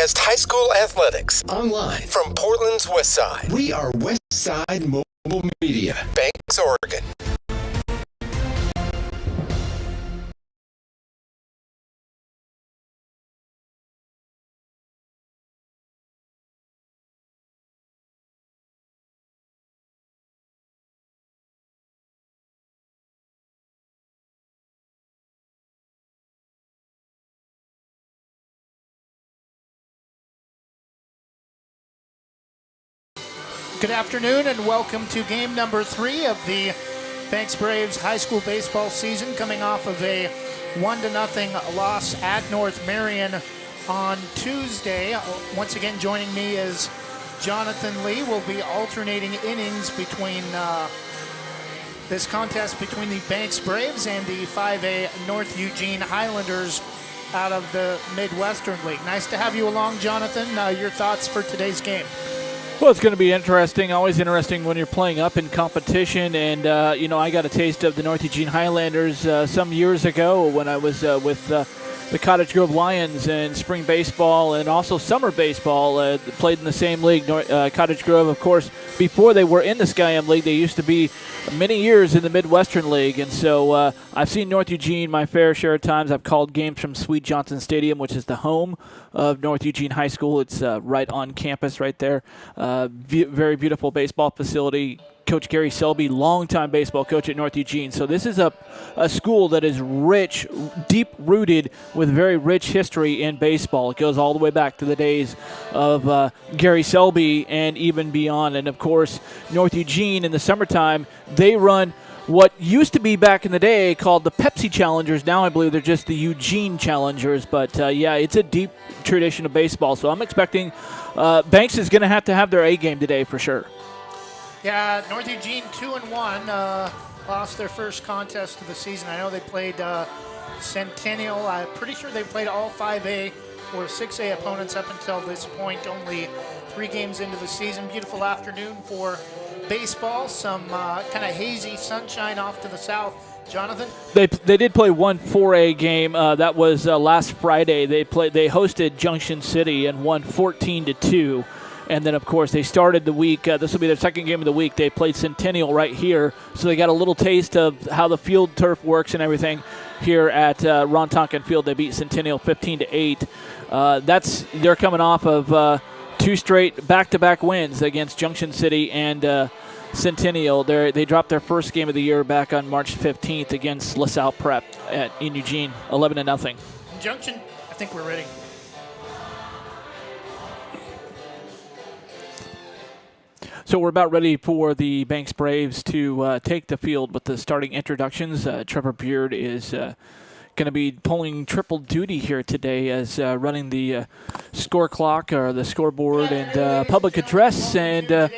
broadcast high school athletics online from Portland's West Side. We are West Side Mobile Media, Banks, Oregon. Good afternoon and welcome to game number 3 of the Banks Braves high school baseball season, coming off of a 1-0 loss at North Marion on Tuesday. Once again, joining me is Jonathan Lee. We'll be alternating innings between this contest between the Banks Braves and the 5A North Eugene Highlanders out of the Midwestern League. Nice to have you along, Jonathan. Your thoughts for today's game? Well, it's going to be interesting, always interesting when you're playing up in competition. And, I got a taste of the North Eugene Highlanders some years ago when I was with the Cottage Grove Lions in spring baseball and also summer baseball. Played in the same league. Cottage Grove, of course, before they were in the Sky-M League, they used to be many years in the Midwestern League. And so I've seen North Eugene my fair share of times. I've called games from Sweet Johnson Stadium, which is the home of North Eugene High School. It's right on campus right there. Very beautiful baseball facility. Coach Gary Selby, longtime baseball coach at North Eugene. So this is a school that is rich, deep-rooted with very rich history in baseball. It goes all the way back to the days of Gary Selby and even beyond. And, of course, North Eugene in the summertime, they run what used to be back in the day called the Pepsi Challengers. Now I believe they're just the Eugene Challengers. But, it's a deep tradition of baseball. So I'm expecting Banks is going to have their A game today for sure. Yeah, North Eugene 2-1, lost their first contest of the season. I know they played Centennial. I'm pretty sure they played all 5A or 6A opponents up until this point, only 3 games into the season. Beautiful afternoon for baseball, some kind of hazy sunshine off to the south. Jonathan? They did play one 4A game. That was last Friday. They hosted Junction City and won 14-2. And then, of course, they started the week. This will be their second game of the week. They played Centennial right here. So they got a little taste of how the field turf works and everything here at Ron Tonkin Field. They beat Centennial 15-8. They're coming off of 2 straight back-to-back wins against Junction City and Centennial. They dropped their first game of the year back on March 15th against LaSalle Prep in Eugene, 11-0. Junction, I think we're ready. So we're about ready for the Banks Braves to take the field with the starting introductions. Trevor Beard is going to be pulling triple duty here today as running the score clock or the scoreboard and public address and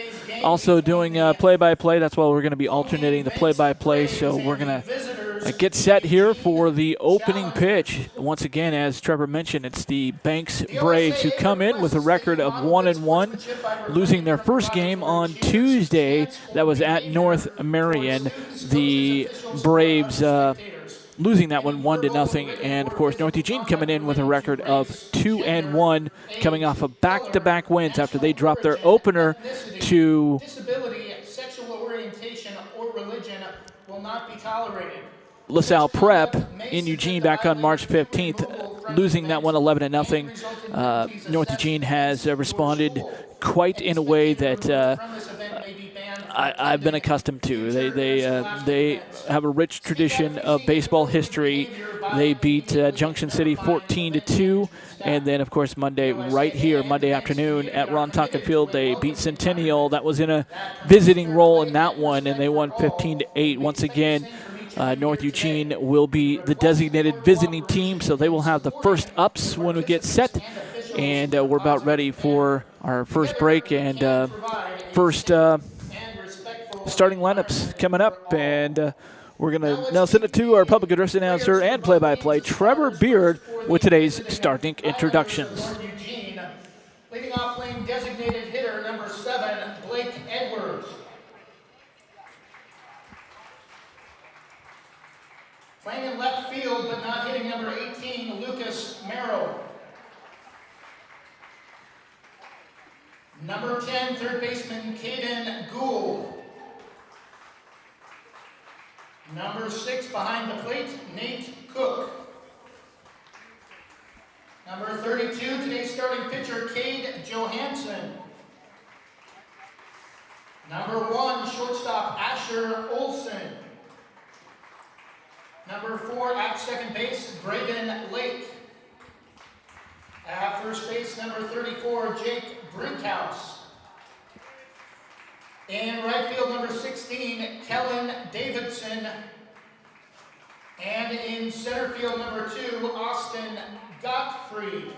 also doing play-by-play. That's why we're going to be alternating the play-by-play. So we're going to get set here for the opening pitch. Once again, as Trevor mentioned, it's the Banks Braves who come in with a record of 1-1, losing their first game on Tuesday. That was at North Marion. The Braves losing that one 1-0. And, of course, North Eugene coming in with a record of 2-1, coming off of back-to-back wins after they dropped their opener to disability, sexual orientation, or religion will not be tolerated. LaSalle Prep in Eugene back on March 15th, losing that one 11-0. North Eugene has responded quite in a way that I've been accustomed to. They have a rich tradition of baseball history. They beat Junction City 14-2, and then of course Monday afternoon at Ron Tonkin Field they beat Centennial. That was in a visiting role in that one, and they won 15-8. Once again, North Eugene will be the designated visiting team, so they will have the first ups when we get set. And we're about ready for our first break and first starting lineups coming up. And we're going to now send it to our public address announcer and play-by-play, Trevor Beard, with today's starting introductions. Leading off playing designated hitter number 7, Blake Edwards. Playing in left field, but not hitting number 18, Lucas Merrill. Number 10, third baseman Caden Gould. Number 6, behind the plate, Nate Cook. Number 32, today's starting pitcher, Cade Johansson. Number 1, shortstop, Asher Olson. Number 4, at second base, Braden Lake. At first base, number 34, Jake Brinkhouse. In right field, number 16, Kellen Davidson. And in center field, number 2, Austin Gottfried.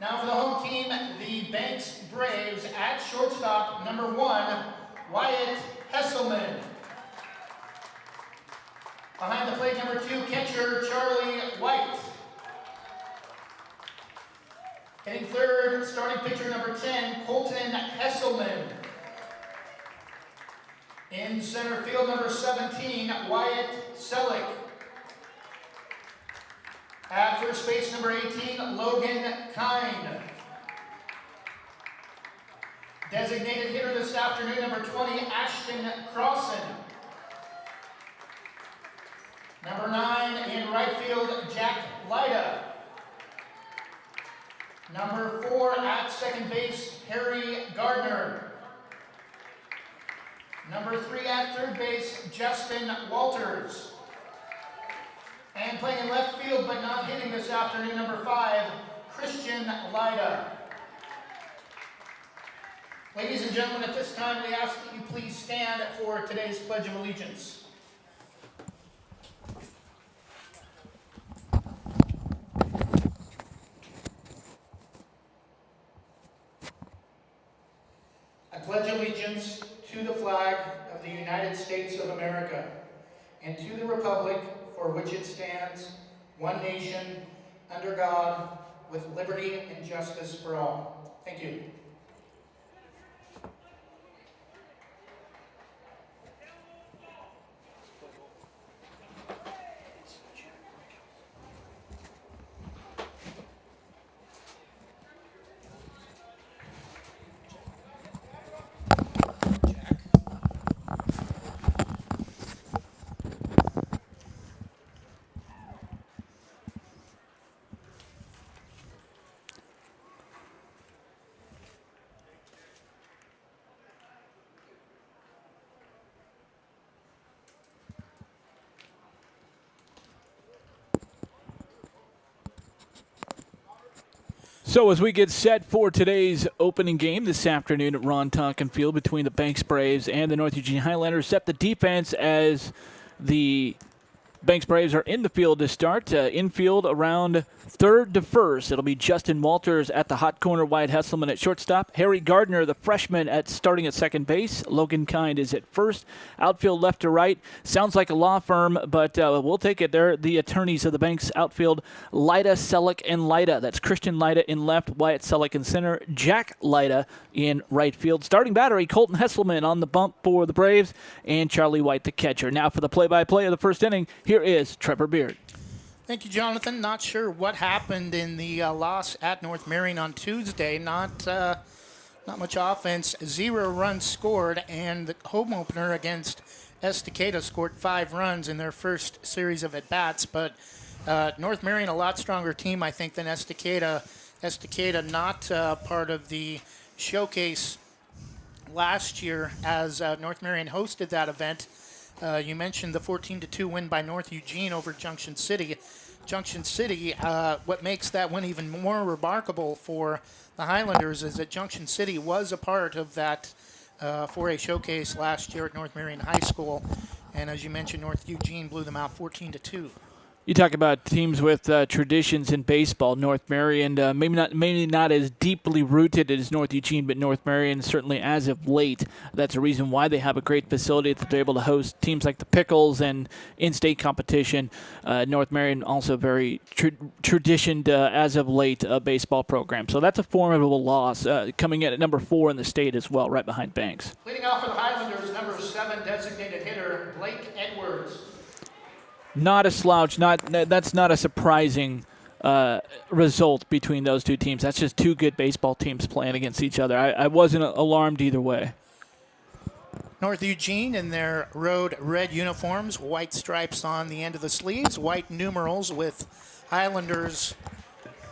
Now for the home team, the Banks Braves. At shortstop, number 1, Wyatt Hesselman. Behind the plate, number 2, catcher Charlie White. Hitting third, starting pitcher number 10, Colton Hesselman. In center field, number 17, Wyatt Selleck. At first base, number 18, Logan Kind. Designated hitter this afternoon, number 20, Ashton Crossan. Number 9, in right field, Jack Lyda. Number 4, at second base, Harry Gardner. Number 3, at third base, Justin Walters. And playing in left field but not hitting this afternoon, number 5, Christian Lyda. Ladies and gentlemen, at this time we ask that you please stand for today's Pledge of Allegiance. I pledge allegiance to the flag of the United States of America and to the republic for which it stands, one nation, under God, with liberty and justice for all. Thank you. So as we get set for today's opening game this afternoon at Ron Tonkin Field between the Banks Braves and the North Eugene Highlanders, set the defense as the Banks Braves are in the field to start. Infield around third to first. It'll be Justin Walters at the hot corner, Wyatt Hesselman at shortstop, Harry Gardner, the freshman, starting at second base. Logan Kind is at first. Outfield left to right. Sounds like a law firm, but we'll take it. They're the attorneys of the Banks outfield. Lyda, Selleck, and Lyda. That's Christian Lyda in left, Wyatt Selleck in center, Jack Lyda in right field. Starting battery, Colton Hesselman on the bump for the Braves, and Charlie White, the catcher. Now for the play-by-play of the first inning, here is Trevor Beard. Thank you, Jonathan. Not sure what happened in the loss at North Marion on Tuesday. Not much offense. 0 runs scored, and the home opener against Estacada scored 5 runs in their first series of at-bats. But North Marion, a lot stronger team, I think, than Estacada. Estacada not part of the showcase last year as North Marion hosted that event. You mentioned the 14-2 win by North Eugene over Junction City. Junction City, what makes that win even more remarkable for the Highlanders is that Junction City was a part of that 4A showcase last year at North Marion High School. And as you mentioned, North Eugene blew them out 14-2. You talk about teams with traditions in baseball. North Marion, maybe not as deeply rooted as North Eugene, but North Marion certainly as of late. That's a reason why they have a great facility that they're able to host teams like the Pickles and in-state competition. North Marion also very traditioned as of late baseball program. So that's a formidable loss coming in at number 4 in the state as well, right behind Banks. Leading off for the Highlanders, number 7 designated hitter Blake Edwards. Not a slouch. That's not a surprising result between those two teams. That's just two good baseball teams playing against each other. I wasn't alarmed either way. North Eugene in their road red uniforms, white stripes on the end of the sleeves, white numerals with Highlanders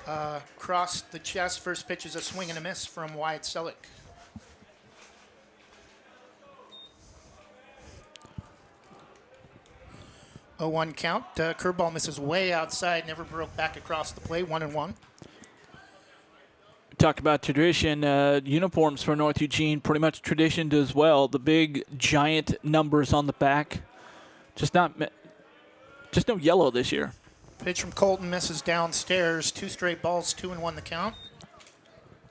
across the chest. First pitch is a swing and a miss from Wyatt Selleck. A 1 count. Curveball misses way outside, never broke back across the plate. 1-1. Talk about tradition. Uniforms for North Eugene pretty much traditioned as well. The big giant numbers on the back. Just no yellow this year. Pitch from Colton misses downstairs. 2 straight balls, 2-1 the count.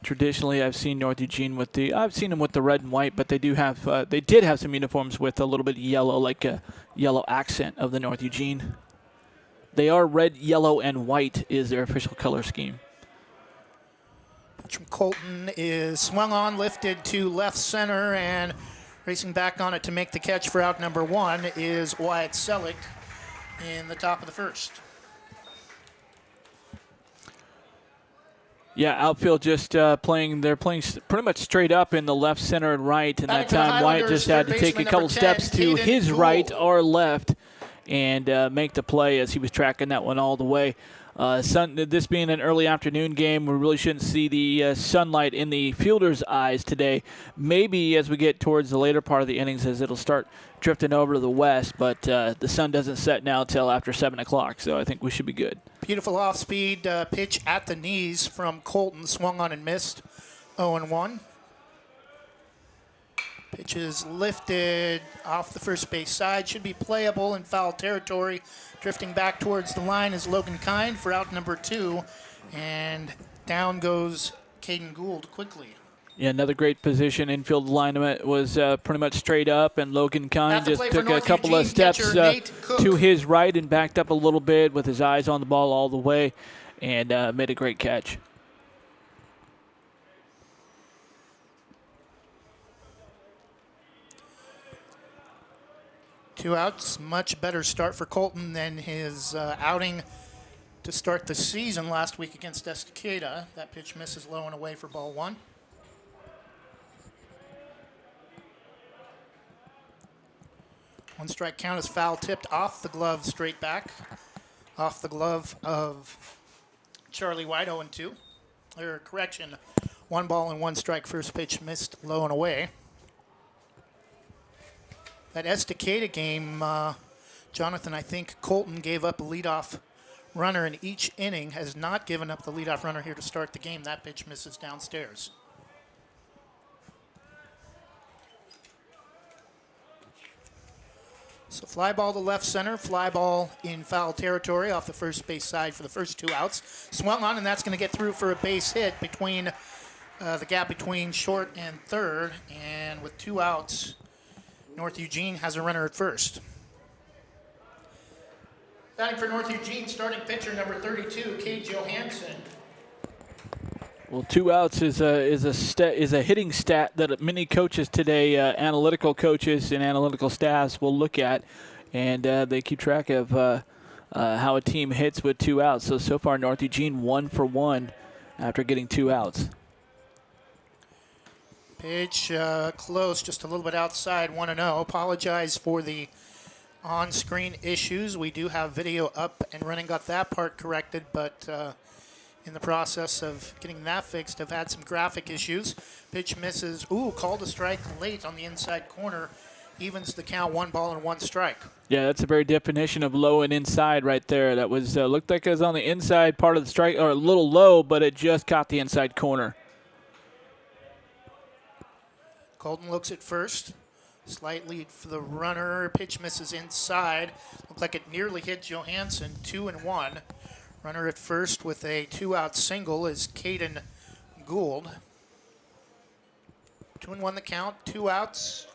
Traditionally, I've seen North Eugene I've seen them with the red and white, but they did have some uniforms with a little bit of yellow, like a yellow accent of the North Eugene. They are red, yellow, and white is their official color scheme. Pitch from Colton is swung on, lifted to left center, and racing back on it to make the catch for out number 1 is Wyatt Selleck in the top of the first. Yeah, outfield just playing. They're playing pretty much straight up in the left, center, and right. And that time, Wyatt just had to take a couple steps to his right or left and make the play as he was tracking that one all the way. This being an early afternoon game, we really shouldn't see the sunlight in the fielder's eyes today. Maybe as we get towards the later part of the innings, as it'll start drifting over to the west, but the sun doesn't set now until after 7 o'clock, so I think we should be good. Beautiful off-speed pitch at the knees from Colton, swung on and missed. 0-1. Pitch is lifted off the first base side, should be playable in foul territory. Drifting back towards the line is Logan Kind for out number 2, and down goes Caden Gould quickly. Yeah, another great position. Infield alignment was pretty much straight up, and Logan Kind just took a couple of steps to his right and backed up a little bit with his eyes on the ball all the way and made a great catch. Two outs, much better start for Colton than his outing to start the season last week against Estacada. That pitch misses low and away for ball 1. One strike count is foul tipped off the glove straight back. Off the glove of Charlie White, 0-2. Or correction, 1 ball and 1 strike. First pitch missed low and away. That Estacada game, Jonathan, I think Colton gave up a leadoff runner in each inning, has not given up the leadoff runner here to start the game. That pitch misses downstairs. So fly ball to left center, fly ball in foul territory off the first base side for the first 2 outs. Swung on, and that's going to get through for a base hit between the gap between short and third. And with 2 outs, North Eugene has a runner at first. Batting for North Eugene, starting pitcher number 32, Cade Johansson. Well, 2 outs is a hitting stat that many coaches today, analytical coaches and analytical staffs, will look at, and they keep track of how a team hits with 2 outs. So far, North Eugene 1 for 1 after getting 2 outs. Pitch close, just a little bit outside, 1-0. Apologize for the on-screen issues. We do have video up and running, got that part corrected, but in the process of getting that fixed, have had some graphic issues. Pitch misses. Called a strike late on the inside corner. Evens the count, 1 ball and 1 strike. Yeah, that's the very definition of low and inside right there. That was looked like it was on the inside part of the strike, or a little low, but it just caught the inside corner. Colton looks at first. Slight lead for the runner. Pitch misses inside. Looked like it nearly hit Johansson. 2-1. Runner at first with a 2-out single is Caden Gould. 2-1 the count. 2 outs.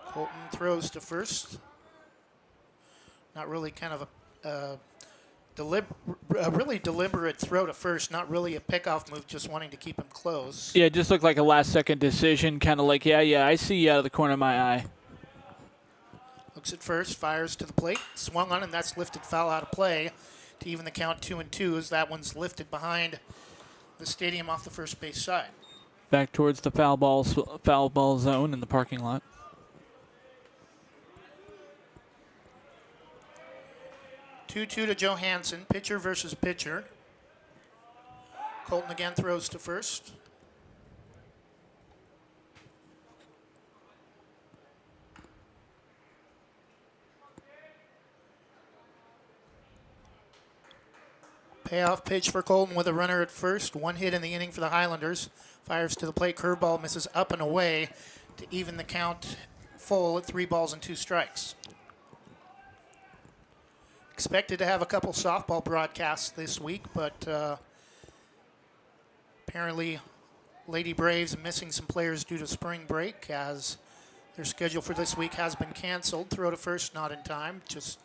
Colton throws to first. Not really kind of a really deliberate throw to first, not really a pickoff move, just wanting to keep him close. Yeah, it just looked like a last-second decision, kind of like, yeah, I see you out of the corner of my eye. Looks at first, fires to the plate, swung on, and that's lifted foul out of play to even the count 2-2 as that one's lifted behind the stadium off the first base side. Back towards the foul ball zone in the parking lot. 2-2 to Johansson, pitcher versus pitcher. Colton again throws to first. Payoff pitch for Colton with a runner at first. One hit in the inning for the Highlanders. Fires to the plate, curveball misses up and away to even the count full at 3 balls and 2 strikes. Expected to have a couple softball broadcasts this week, but apparently Lady Braves missing some players due to spring break as their schedule for this week has been canceled. Throw to first, not in time. Just,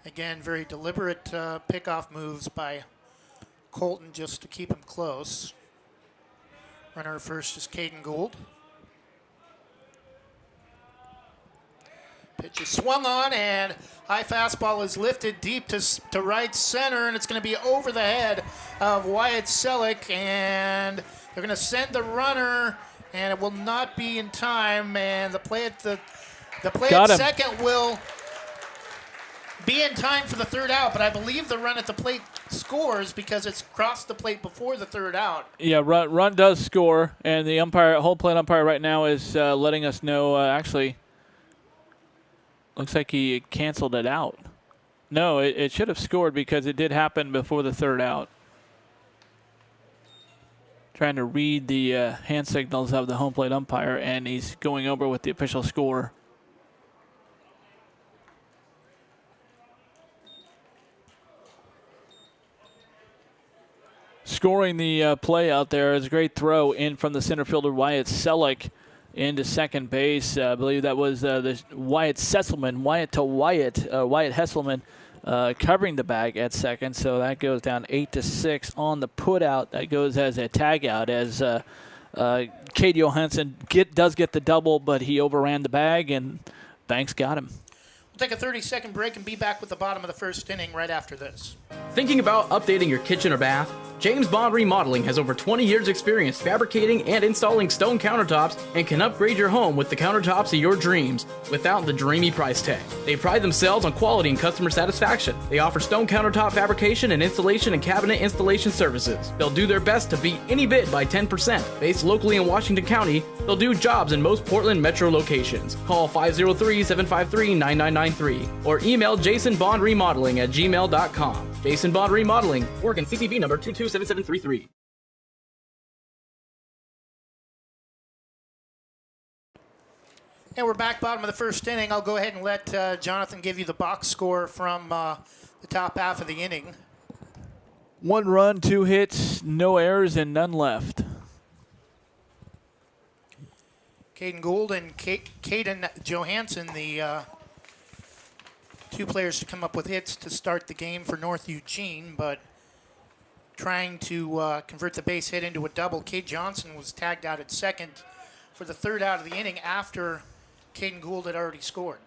again, very deliberate pickoff moves by Colton just to keep him close. Runner at first is Caden Gould. Pitch is swung on, and high fastball is lifted deep to right center, and it's going to be over the head of Wyatt Selleck, and they're going to send the runner, and it will not be in time, and the play at second will be in time for the third out, but I believe the run at the plate scores because it's crossed the plate before the third out. Yeah, run does score, and the home plate umpire right now is letting us know, actually, looks like he canceled it out. No, it should have scored because it did happen before the third out. Trying to read the hand signals of the home plate umpire, and he's going over with the official score. Scoring the play out there is a great throw in from the center fielder Wyatt Selleck into second base. I believe that was the Wyatt Hesselman covering the bag at second. So that goes down 8-6 on the put out. That goes as a tag out as Cade Johansson does get the double, but he overran the bag and Banks got him. We'll take a 30-second break and be back with the bottom of the first inning right after this. Thinking about updating your kitchen or bath? James Bond Remodeling has over 20 years experience fabricating and installing stone countertops and can upgrade your home with the countertops of your dreams without the dreamy price tag. They pride themselves on quality and customer satisfaction. They offer stone countertop fabrication and installation and cabinet installation services. They'll do their best to beat any bid by 10%. Based locally in Washington County, they'll do jobs in most Portland metro locations. Call 503-753-9993 or email jasonbondremodeling@gmail.com. Jason Bond Remodeling, Oregon CCV number 227733. And we're back bottom of the first inning. I'll go ahead and let Jonathan give you the box score from the top half of the inning. 1 run, 2 hits, no errors, and none left. Caden Gould and Caden Johansson, the 2 players to come up with hits to start the game for North Eugene, but trying to convert the base hit into a double. Cade Johnson was tagged out at second for the third out of the inning after Caden Gould had already scored.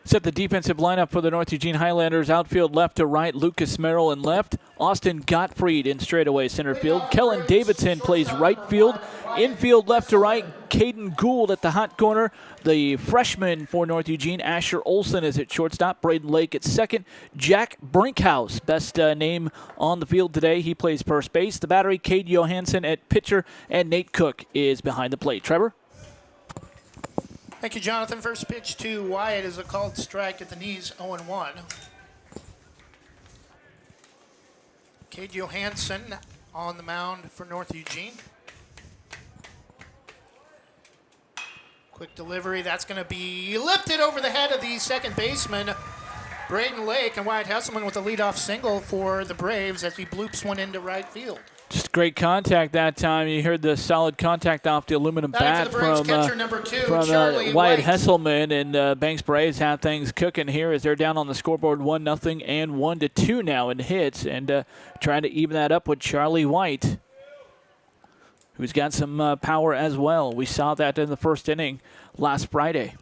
Set the defensive lineup for the North Eugene Highlanders. Outfield left to right, Lucas Merrill in left. Austin Gottfried in straightaway center field. Kellen Davidson plays right field. Infield left to right, Caden Gould at the hot corner. The freshman for North Eugene, Asher Olson, is at shortstop. Braden Lake at second. Jack Brinkhouse, best name on the field today. He plays first base. The battery, Cade Johansson at pitcher, and Nate Cook is behind the plate. Trevor? Thank you, Jonathan. First pitch to Wyatt is a called strike at the knees, 0-1. Cade Johansson on the mound for North Eugene. Quick delivery. That's going to be lifted over the head of the second baseman, Braden Lake, and Wyatt Hesselman with a leadoff single for the Braves as he bloops one into right field. Just great contact that time. You heard the solid contact off the aluminum bat from Wyatt Hesselman, and Banks Braves have things cooking here as they're down on the scoreboard 1-0 and 1-2 now in hits, and trying to even that up with Charlie White, who's got some power as well. We saw that in the first inning last Friday.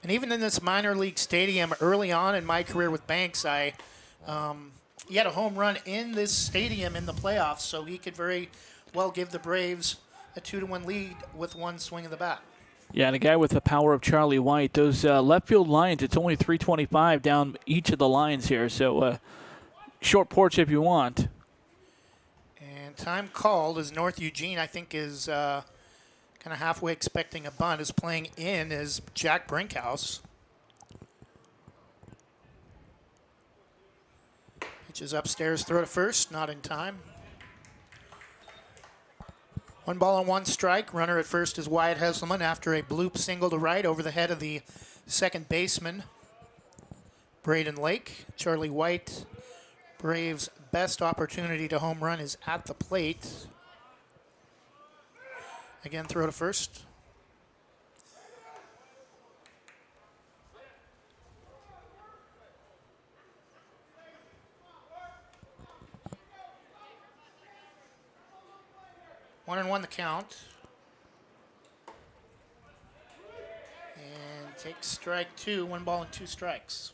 And even in this minor league stadium, early on in my career with Banks, he had a home run in this stadium in the playoffs, so he could very well give the Braves a 2-1 lead with one swing of the bat. Yeah, and a guy with the power of Charlie White. Those left field lines, it's only 325 down each of the lines here, so short porch if you want. And time called as North Eugene, I think, is kind of halfway expecting a bunt, is playing in as Jack Brinkhouse. Pitches upstairs, throw to first, not in time. 1-1 strike. Runner at first is Wyatt Hesselman after a bloop single to right over the head of the second baseman, Braden Lake. Charlie White, Braves' best opportunity to home run is at the plate. Again, throw to first. One and one the count. And takes strike two, 1-2 strikes.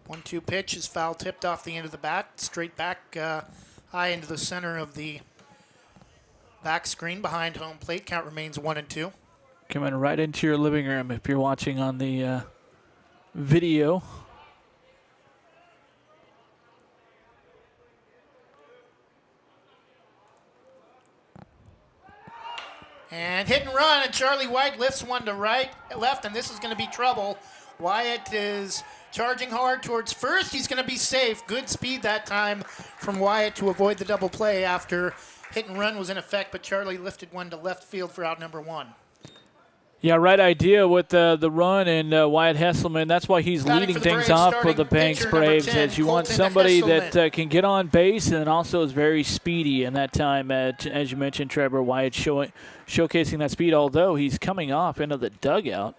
One-two pitch is foul tipped off the end of the bat, straight back high into the center of the back screen behind home plate. Count remains 1-2. Coming right into your living room if you're watching on the video. And hit and run, and Charlie White lifts one to left, and this is going to be trouble. Wyatt is charging hard towards first. He's going to be safe. Good speed that time from Wyatt to avoid the double play after hit and run was in effect, but Charlie lifted one to left field for out number one. Yeah, right idea with the run and Wyatt Hesselman. That's why he's leading things off for the Banks Braves, as you want somebody that can get on base and also is very speedy. And that time, as you mentioned, Trevor, Wyatt showcasing that speed, although he's coming off into the dugout.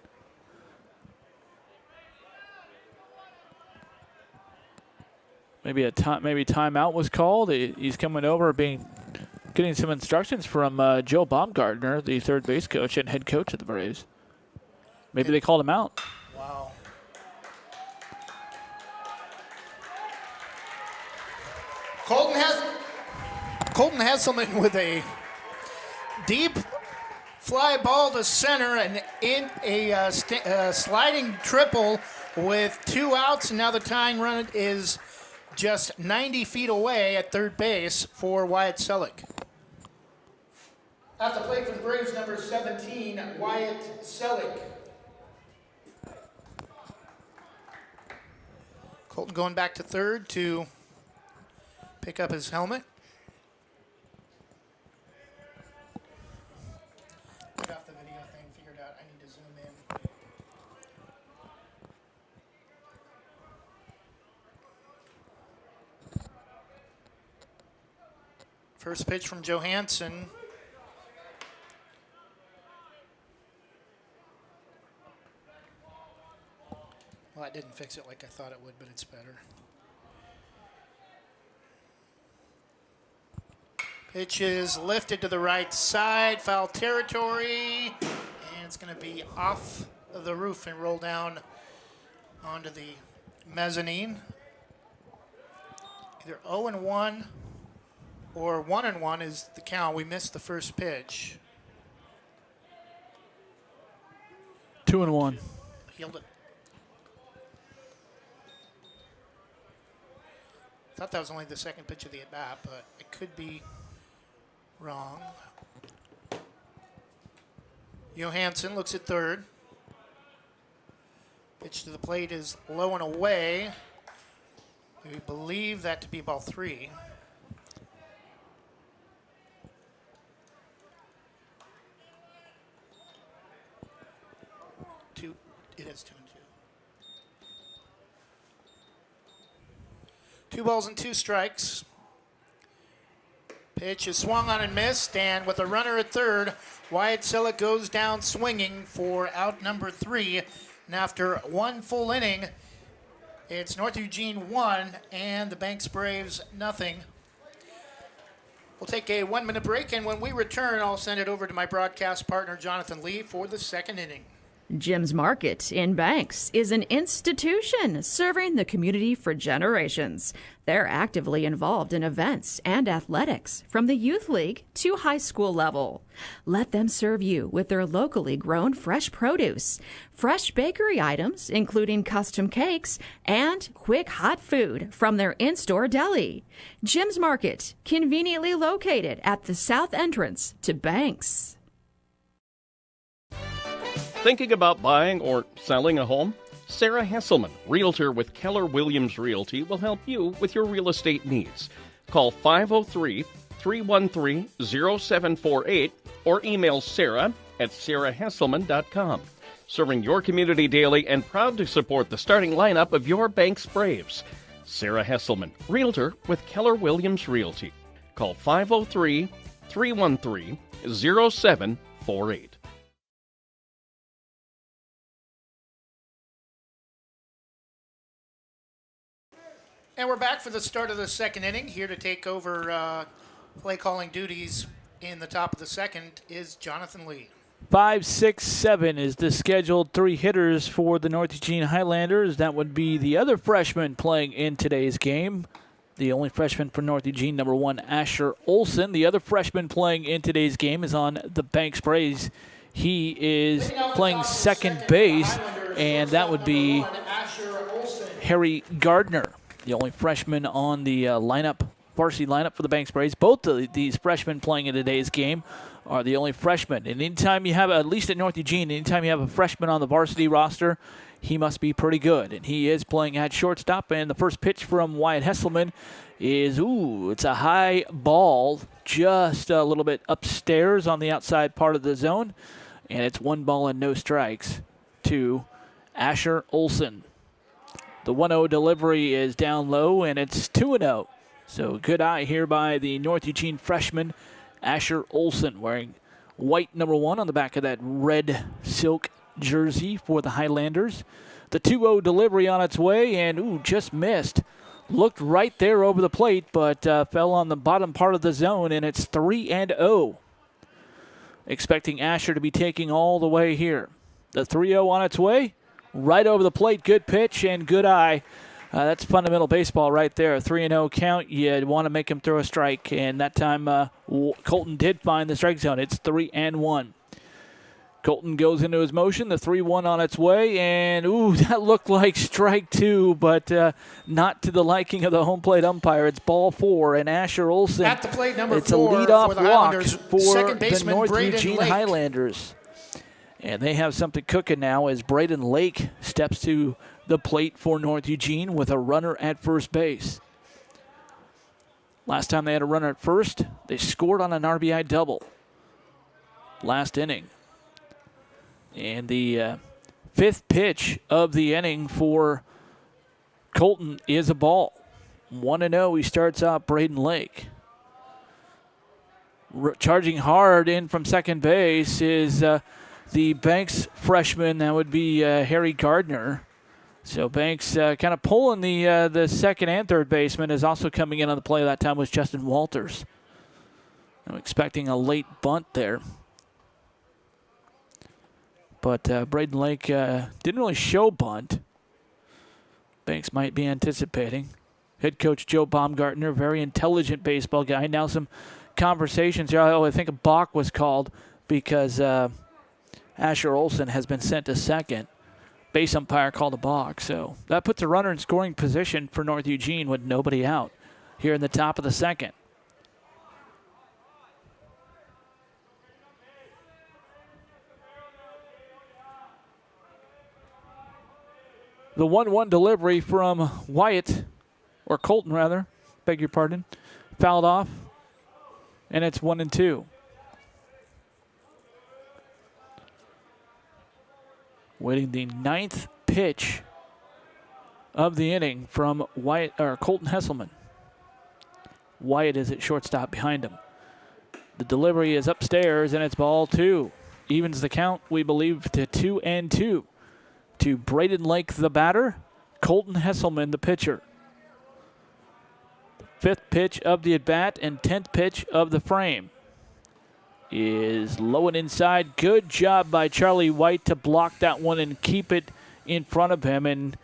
Maybe timeout was called. He's coming over, getting some instructions from Joe Baumgartner, the third base coach and head coach of the Braves. Maybe they called him out. Wow. Colton Hesselman with a deep fly ball to center and in a sliding triple with 2 outs, and now the tying run is just 90 feet away at third base for Wyatt Selleck. At the plate for the Braves, number 17, Wyatt Selleck. Colton going back to third to pick up his helmet. Get off the video thing, figured out I need to zoom in. First pitch from Johansson. Well, that didn't fix it like I thought it would, but it's better. Pitch is lifted to the right side, foul territory, and it's going to be off of the roof and roll down onto the mezzanine. Either 0-1 or 1-1 is the count. We missed the first pitch. 2-1. Healed it. Thought that was only the second pitch of the at-bat, but it could be wrong. Johansson looks at third. Pitch to the plate is low and away. We believe that to be ball 3. It is 2-2. 2 balls and 2 strikes. Pitch is swung on and missed, and with a runner at third, Wyatt Selleck goes down swinging for out number 3. And after one full inning, It's North Eugene 1 and the Banks Braves nothing. We'll take a 1-minute break, and when we return, I'll send it over to my broadcast partner, Jonathan Lee, for the second inning. Jim's Market in Banks is an institution serving the community for generations. They're actively involved in events and athletics from the youth league to high school level. Let them serve you with their locally grown fresh produce, fresh bakery items, including custom cakes, and quick hot food from their in-store deli. Jim's Market, conveniently located at the south entrance to Banks. Thinking about buying or selling a home? Sarah Hesselman, Realtor with Keller Williams Realty, will help you with your real estate needs. Call 503-313-0748 or email Sarah at sarahhesselman.com. Serving your community daily and proud to support the starting lineup of your Banks Braves. Sarah Hesselman, Realtor with Keller Williams Realty. Call 503-313-0748. And we're back for the start of the second inning. Here to take over play calling duties in the top of the second is Jonathan Lee. 5, 6, 7 is the scheduled three hitters for the North Eugene Highlanders. That would be the other freshman playing in today's game. The only freshman for North Eugene, number 1, Asher Olson. The other freshman playing in today's game is on the Banks Braves. He is playing second base, and that would be Harry Gardner, the only freshman on the varsity lineup for the Banks Braves. Both of these freshmen playing in today's game are the only freshmen. And anytime you have, at least at North Eugene, anytime you have a freshman on the varsity roster, he must be pretty good. And he is playing at shortstop. And the first pitch from Wyatt Hesselman is, it's a high ball just a little bit upstairs on the outside part of the zone. And it's 1 ball and no strikes to Asher Olson. The 1-0 delivery is down low, and it's 2-0. So good eye here by the North Eugene freshman, Asher Olson, wearing white number 1 on the back of that red silk jersey for the Highlanders. The 2-0 delivery on its way, and just missed. Looked right there over the plate, but fell on the bottom part of the zone, and it's 3-0. Expecting Asher to be taking all the way here. The 3-0 on its way. Right over the plate, good pitch and good eye. That's fundamental baseball right there. 3-0 count. You want to make him throw a strike, and that time Colton did find the strike zone. It's 3-1. Colton goes into his motion. The 3-1 on its way, and that looked like strike 2, but not to the liking of the home plate umpire. It's ball 4, and Asher Olson. At the plate, number 4 it's a leadoff for the walk Highlanders, for second the baseman North Braden Eugene Lake. Highlanders. And they have something cooking now as Braden Lake steps to the plate for North Eugene with a runner at first base. Last time they had a runner at first, they scored on an RBI double last inning. And the fifth pitch of the inning for Colton is a ball. 1-0, he starts out Braden Lake. Charging hard in from second base is the Banks freshman. That would be Harry Gardner. So Banks kind of pulling the second and third baseman. Is also coming in on the play that time was Justin Walters. I'm expecting a late bunt there. But Braden Lake didn't really show bunt. Banks might be anticipating. Head coach Joe Baumgartner, very intelligent baseball guy. Now some conversations here. I think a balk was called because Asher Olson has been sent to second. Base umpire called a balk. So that puts a runner in scoring position for North Eugene with nobody out here in the top of the second. The 1-1 delivery from Wyatt, or Colton rather, beg your pardon, fouled off, and it's 1-2. Waiting the ninth pitch of the inning from Wyatt, or Colton Hesselman. Wyatt is at shortstop behind him. The delivery is upstairs, and it's ball 2. Evens the count, we believe, to 2-2. To Braden Lake, the batter. Colton Hesselman, the pitcher. Fifth pitch of the at-bat and 10th pitch of the frame. Is low and inside. Good job by Charlie White to block that one and keep it in front of him and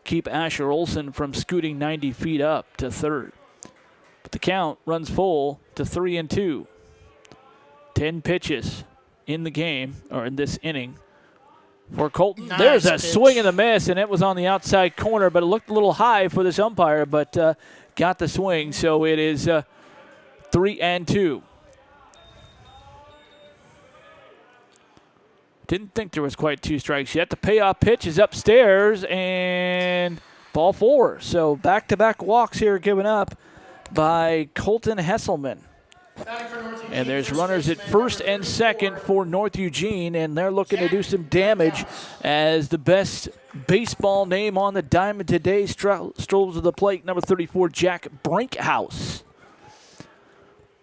keep Asher Olson from scooting 90 feet up to third. But the count runs full to 3-2. 10 pitches in the game, or in this inning, for Colton. Nice There's a pitch. swing and a miss, and it was on the outside corner, but it looked a little high for this umpire, but got the swing, so it is 3-2. Didn't think there was quite 2 strikes yet. The payoff pitch is upstairs, and ball 4. So back-to-back walks here given up by Colton Hesselman. And there's runners at first and second for North Eugene, and they're looking to do some damage as the best baseball name on the diamond today strolls to the plate, number 34, Jack Brinkhouse.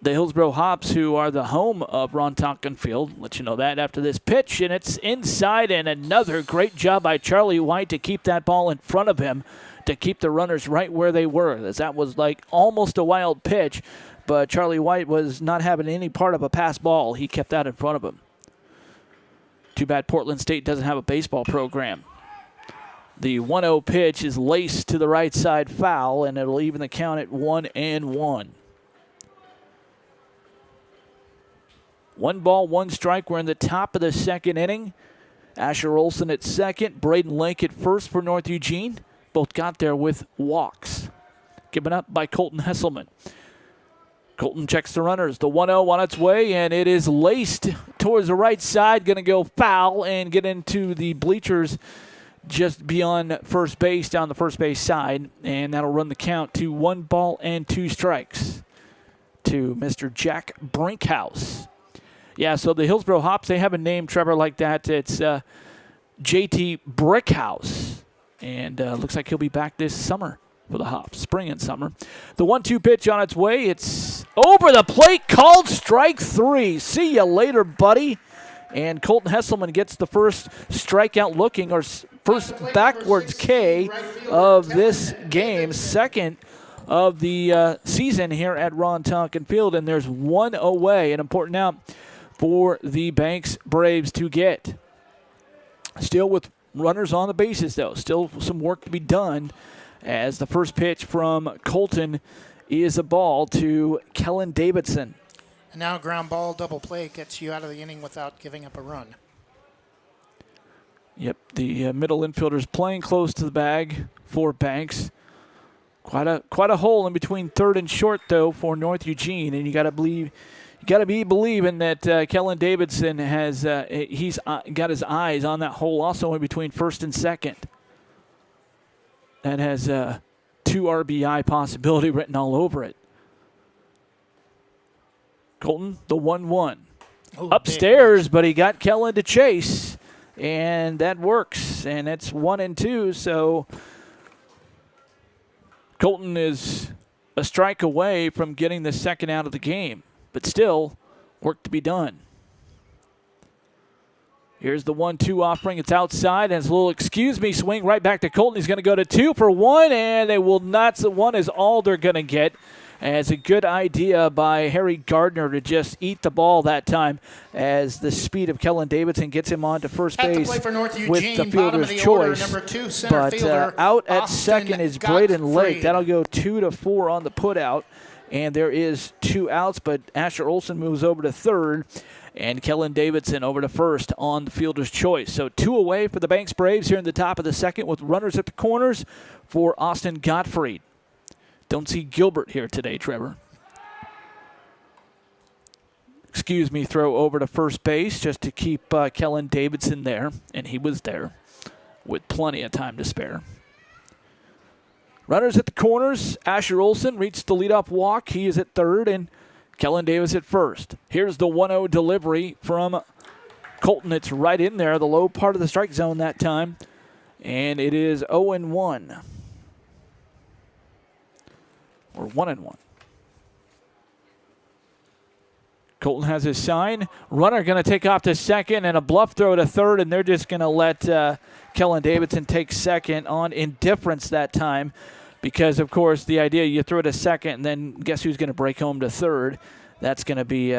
The Hillsboro Hops, who are the home of Ron Tonkin Field, let you know that after this pitch, and it's inside, and another great job by Charlie White to keep that ball in front of him, to keep the runners right where they were, as that was like almost a wild pitch, but Charlie White was not having any part of a pass ball. He kept that in front of him. Too bad Portland State doesn't have a baseball program. The 1-0 pitch is laced to the right side foul, and it'll even the count at 1-1. 1 ball, 1 strike. We're in the top of the second inning. Asher Olson at second, Braden Lake at first for North Eugene. Both got there with walks. Given up by Colton Hesselman. Colton checks the runners. The 1-0 on its way, and it is laced towards the right side. Going to go foul and get into the bleachers just beyond first base, down the first base side. And that'll run the count to 1 ball and 2 strikes to Mr. Jack Brinkhouse. Yeah, so the Hillsboro Hops, they have a name, Trevor, like that. It's JT Brickhouse. And looks like he'll be back this summer for the Hops, spring and summer. The 1-2 pitch on its way. It's over the plate, called strike 3. See you later, buddy. And Colton Hesselman gets the first strikeout looking, or first backwards K of this game, second of the season here at Ron Tonkin Field. And there's 1 away, an important out for the Banks Braves to get. Still with runners on the bases, though. Still some work to be done, as the first pitch from Colton is a ball to Kellen Davidson. And now ground ball, double play gets you out of the inning without giving up a run. Yep, the middle infielder's playing close to the bag for Banks. Quite a hole in between third and short, though, for North Eugene, and you got to be believing that Kellen Davidson has he's got his eyes on that hole also in between first and second. That has 2 RBI possibility written all over it. Colton, the 1-1. Ooh, Upstairs, but he got Kellen to chase, and that works. And it's 1-2, so Colton is a strike away from getting the second out of the game. But still, work to be done. Here's the 1-2 offering. It's outside, and it's a little excuse me swing right back to Colton. He's going to go to 2 for 1, and they will not. The 1 is all they're going to get. And it's a good idea by Harry Gardner to just eat the ball that time, as the speed of Kellen Davidson gets him on to first At the base plate for North Eugene, with the bottom of fielder's the order, choice. number 2 center But fielder, out at Austin second is Braden Lake. Gottfried. That'll go 2-4 on the putout. And there is 2 outs, but Asher Olson moves over to third, and Kellen Davidson over to first on the fielder's choice. So 2 away for the Banks Braves here in the top of the second, with runners at the corners for Austin Gottfried. Don't see Gilbert here today, Trevor. Excuse me, throw over to first base just to keep Kellen Davidson there, and he was there with plenty of time to spare. Runners at the corners. Asher Olson reached the leadoff walk. He is at third, and Kellen Davis at first. Here's the 1-0 delivery from Colton. It's right in there, the low part of the strike zone that time, and it is 0-1. Or 1-1. Colton has his sign. Runner going to take off to second and a bluff throw to third, and they're just going to let Kellen Davidson take second on indifference that time because, of course, the idea you throw to second and then guess who's going to break home to third? That's going to be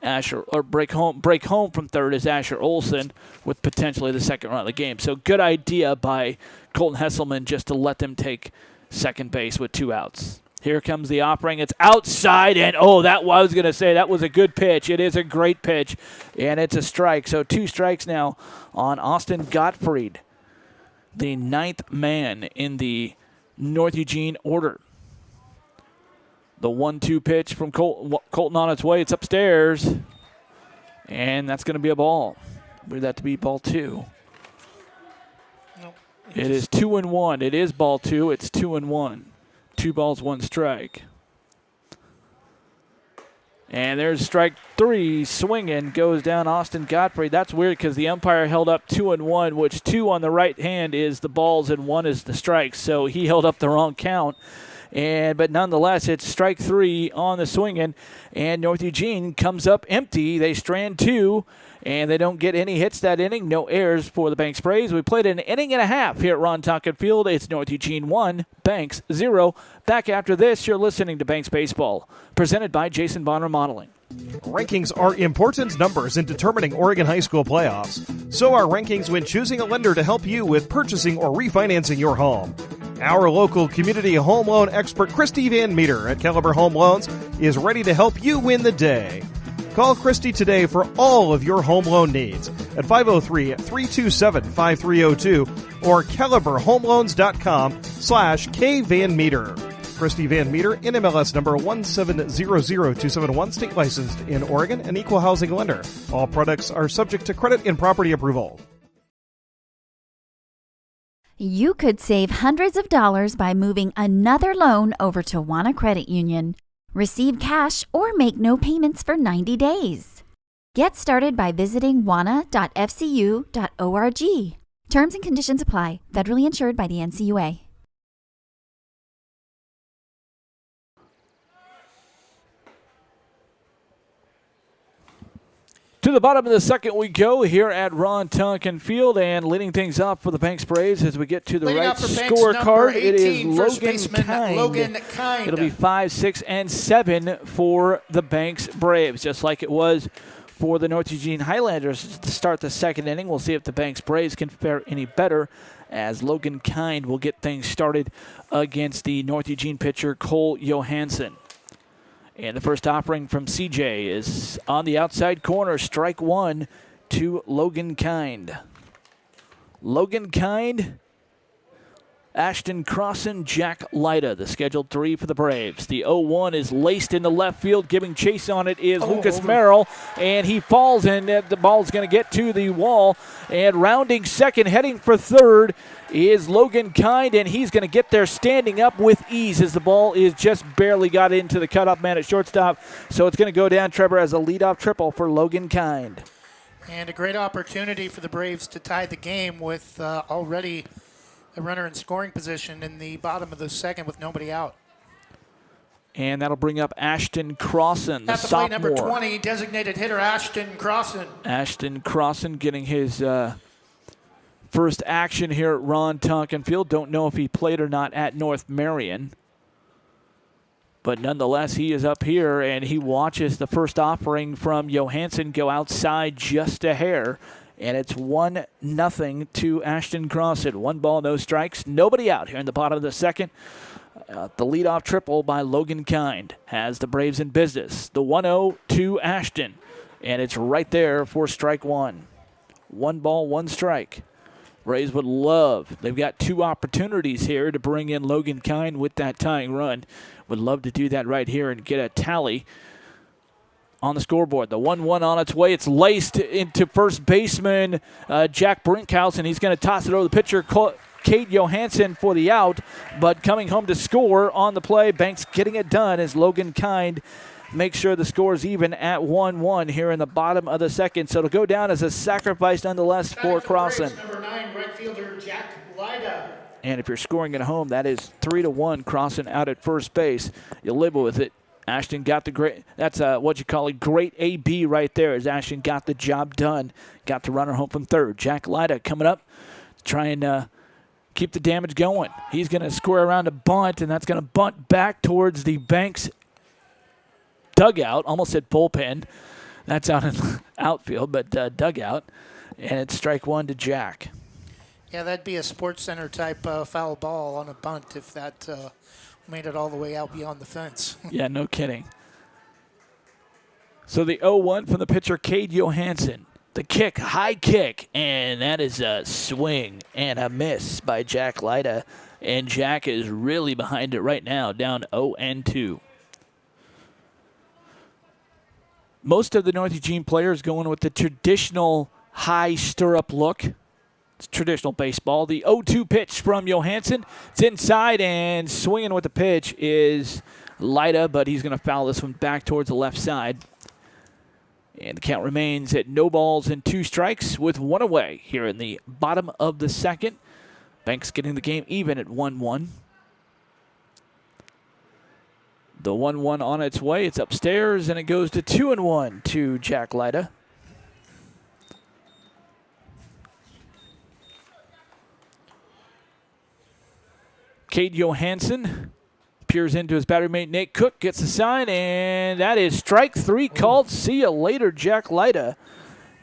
Asher, or break home from third is Asher Olson with potentially the second run of the game. So good idea by Colton Hesselman just to let them take second base with 2 outs. Here comes the offering. It's outside, and that was going to say that was a good pitch. It is a great pitch, and it's a strike. So 2 strikes now on Austin Gottfried, the 9th man in the North Eugene order. The 1-2 pitch from Colton on its way. It's upstairs, and that's going to be a ball. Believe that to be ball 2. Nope. It is 2-1. It is ball 2. It's 2-1. 2 balls, 1 strike. And there's strike 3. Swinging goes down Austin Godfrey. That's weird because the umpire held up 2-1, which 2 on the right hand is the balls and 1 is the strikes. So he held up the wrong count. But nonetheless, it's strike 3 on the swinging. And North Eugene comes up empty. They strand 2. And they don't get any hits that inning. No errors for the Banks Braves. We played an inning and a half here at Ron Tonkin Field. It's North Eugene 1, Banks 0. Back after this, you're listening to Banks Baseball, presented by Jason Bonner Modeling. Rankings are important numbers in determining Oregon high school playoffs. So are rankings when choosing a lender to help you with purchasing or refinancing your home. Our local community home loan expert, Christy Van Meter at Caliber Home Loans, is ready to help you win the day. Call Christy today for all of your home loan needs at 503-327-5302 or caliberhomeloans.com/kvanmeter. Christy Van Meter, NMLS number 1700271, state licensed in Oregon, an equal housing lender. All products are subject to credit and property approval. You could save hundreds of dollars by moving another loan over to Wana Credit Union. Receive cash or make no payments for 90 days. Get started by visiting wana.fcu.org. Terms and conditions apply. Federally insured by the NCUA. To the bottom of the second we go here at Ron Tonkin Field, and leading things off for the Banks Braves as we get to the right scorecard. It is Logan Kind. It'll be 5, 6, and 7 for the Banks Braves, just like it was for the North Eugene Highlanders to start the second inning. We'll see if the Banks Braves can fare any better as Logan Kind will get things started against the North Eugene pitcher Cole Johansson. And the first offering from CJ is on the outside corner. Strike 1 to Logan Kind. Logan Kind, Ashton Crossan, Jack Lyda, the scheduled 3 for the Braves. The 0-1 is laced into left field. Giving chase on it is Lucas Merrill, and he falls, and the ball's going to get to the wall. And rounding second, heading for third, is Logan Kind, and he's going to get there standing up with ease as the ball is just barely got into the cutoff man at shortstop. So it's going to go down, Trevor, as a leadoff triple for Logan Kind. And a great opportunity for the Braves to tie the game with already a runner in scoring position in the bottom of the second with nobody out. And that'll bring up Ashton Crossan, the At the plate, sophomore. number 20, designated hitter Ashton Crossan. Ashton Crossan getting his first action here at Ron Tonkin Field. Don't know if he played or not at North Marion. But nonetheless, he is up here, and he watches the first offering from Johansson go outside just a hair. And it's 1-0 to Ashton Crossan. 1 ball, no strikes. Nobody out here in the bottom of the second. The leadoff triple by Logan Kind has the Braves in business. The 1-0 to Ashton. And it's right there for strike 1. 1 ball, 1 strike. Braves would love. They've got 2 opportunities here to bring in Logan Kind with that tying run. Would love to do that right here and get a tally on the scoreboard. The 1-1 on its way. It's laced into first baseman Jack Brinkhouse, and he's going to toss it over the pitcher, Cade Johansson, for the out. But coming home to score on the play, Banks getting it done as Logan Kind makes sure the score is even at 1-1 here in the bottom of the second. So it'll go down as a sacrifice nonetheless for Crossan. Number 9, right fielder Jack Lyda. And if you're scoring at home, that is 3-1. Crossan out at first base. You live with it Ashton got the great, that's what you call a great AB right there, as Ashton got the job done. Got the runner home from third. Jack Lyda coming up, trying to keep the damage going. He's going to square around a bunt, and that's going to bunt back towards the Banks dugout. Almost said bullpen. That's out in outfield, but dugout. And it's strike one to Jack. Yeah, that'd be a Sports Center type foul ball on a bunt if that made it all the way out beyond the fence. Yeah, no kidding. So the 0-1 from the pitcher, Cade Johansson. The kick, high kick, and that is a swing and a miss by Jack Lyda. And Jack is really behind it right now, down 0-2. Most of the North Eugene players going with the traditional high stirrup look. It's traditional baseball. The 0-2 pitch from Johansson. It's inside, and swinging with the pitch is Lyda, but he's going to foul this one back towards the left side. And the count remains at no balls and 2 strikes with 1 away here in the bottom of the second. Banks getting the game even at 1-1. The 1-1 on its way. It's upstairs, and it goes to 2-1 to Jack Lyda. Cade Johansson peers into his battery mate Nate Cook, gets the sign, and that is strike 3 called. See you later, Jack Lyda.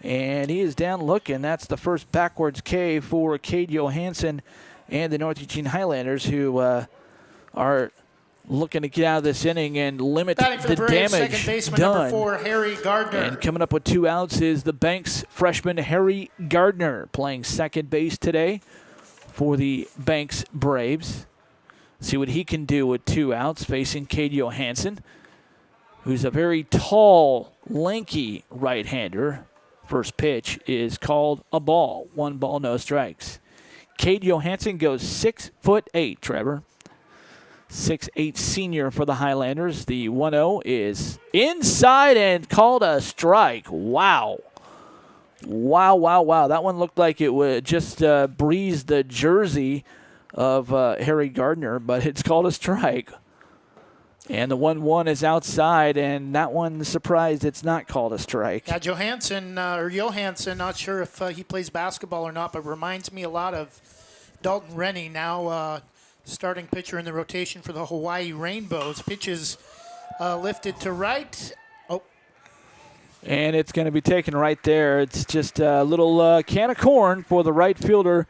And he is down looking. That's the first backwards K for Cade Johansson and the North Eugene Highlanders, who are looking to get out of this inning and limit the damage second baseman, done. number 4, Harry Gardner. And coming up with 2 outs is the Banks freshman Harry Gardner, playing second base today for the Banks Braves. See what he can do with 2 outs, facing Cade Johansson, who's a very tall, lanky right-hander. First pitch is called a ball. 1 ball, no strikes. Cade Johansson goes 6'8", Trevor. 6'8" senior for the Highlanders. The 1-0 is inside and called a strike. Wow. Wow, wow, wow. That one looked like it would just breeze the jersey of Harry Gardner, but it's called a strike. And the 1-1 is outside, and that one, surprised it's not called a strike. Yeah, Johansson, not sure if he plays basketball or not, but reminds me a lot of Dalton Rennie, now starting pitcher in the rotation for the Hawaii Rainbows. Pitches lifted to right. Oh. And it's going to be taken right there. It's just a little can of corn for the right fielder,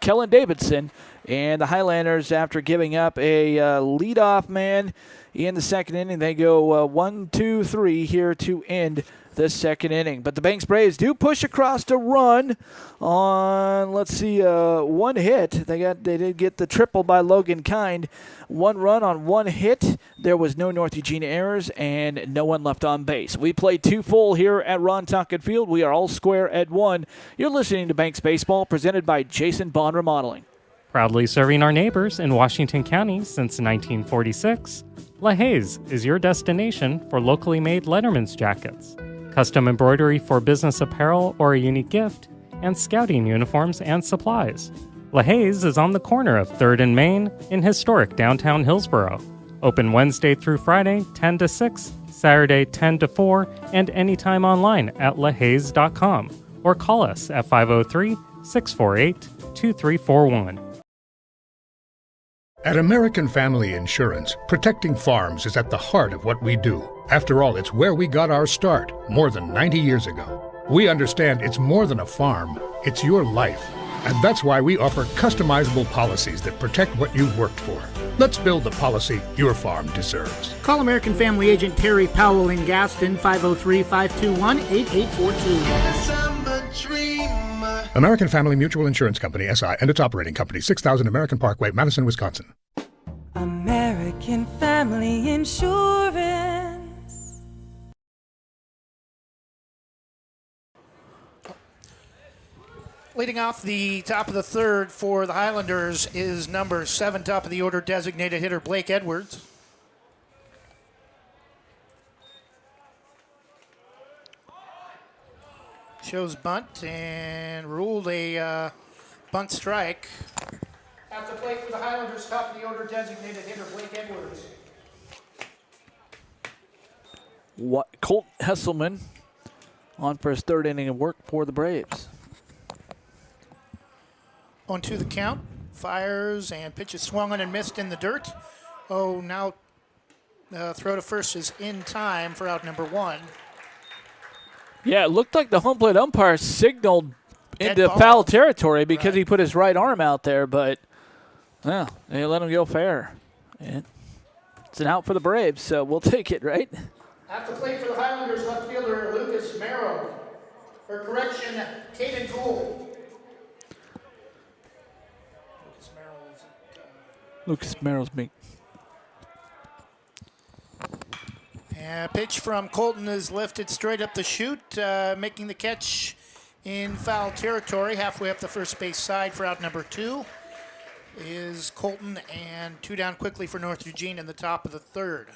Kellen Davidson. And the Highlanders, after giving up a leadoff man in the second inning, they go 1-2-3 here to end the second inning. But the Banks Braves do push across to run on, 1 hit. They did get the triple by Logan Kind. 1 run on 1 hit. There was no North Eugene errors and no one left on base. We played 2 full here at Ron Tonkin Field. We are all square at 1. You're listening to Banks Baseball, presented by Jason Bond Remodeling. Proudly serving our neighbors in Washington County since 1946, LaHaye's is your destination for locally made Letterman's jackets, custom embroidery for business apparel or a unique gift, and scouting uniforms and supplies. LaHaye's is on the corner of 3rd and Main in historic downtown Hillsboro. Open Wednesday through Friday, 10 to 6, Saturday, 10 to 4, and anytime online at lahayes.com, or call us at 503-648-2341. At American Family Insurance, protecting farms is at the heart of what we do. After all, it's where we got our start more than 90 years ago. We understand it's more than a farm, it's your life. And that's why we offer customizable policies that protect what you've worked for. Let's build the policy your farm deserves. Call American Family Agent Terry Powell in Gaston, 503-521-8842. American Family Mutual Insurance Company, SI, and its operating company, 6000 American Parkway, Madison, Wisconsin. American Family Insurance. Leading off the top of the third for the Highlanders is number 7, top of the order, designated hitter Blake Edwards. Shows bunt and ruled a bunt strike. At the plate for the Highlanders, top of the order, designated hitter Blake Edwards. Colton Hesselman on for his third inning of work for the Braves. On to the count. Fires and pitches swung on and missed in the dirt. Oh, now throw to first is in time for out number 1. Yeah, it looked like the home plate umpire signaled into foul territory because he put his right arm out there, but well, they let him go fair. And it's an out for the Braves, so we'll take it, right? At the plate for the Highlanders, left fielder Lucas Merrill. For correction, Caden Gould. Lucas Merrill's big. And pitch from Colton is lifted straight up the chute, making the catch in foul territory. Halfway up the first base side for out number 2 is Colton, and 2 down quickly for North Eugene in the top of the third.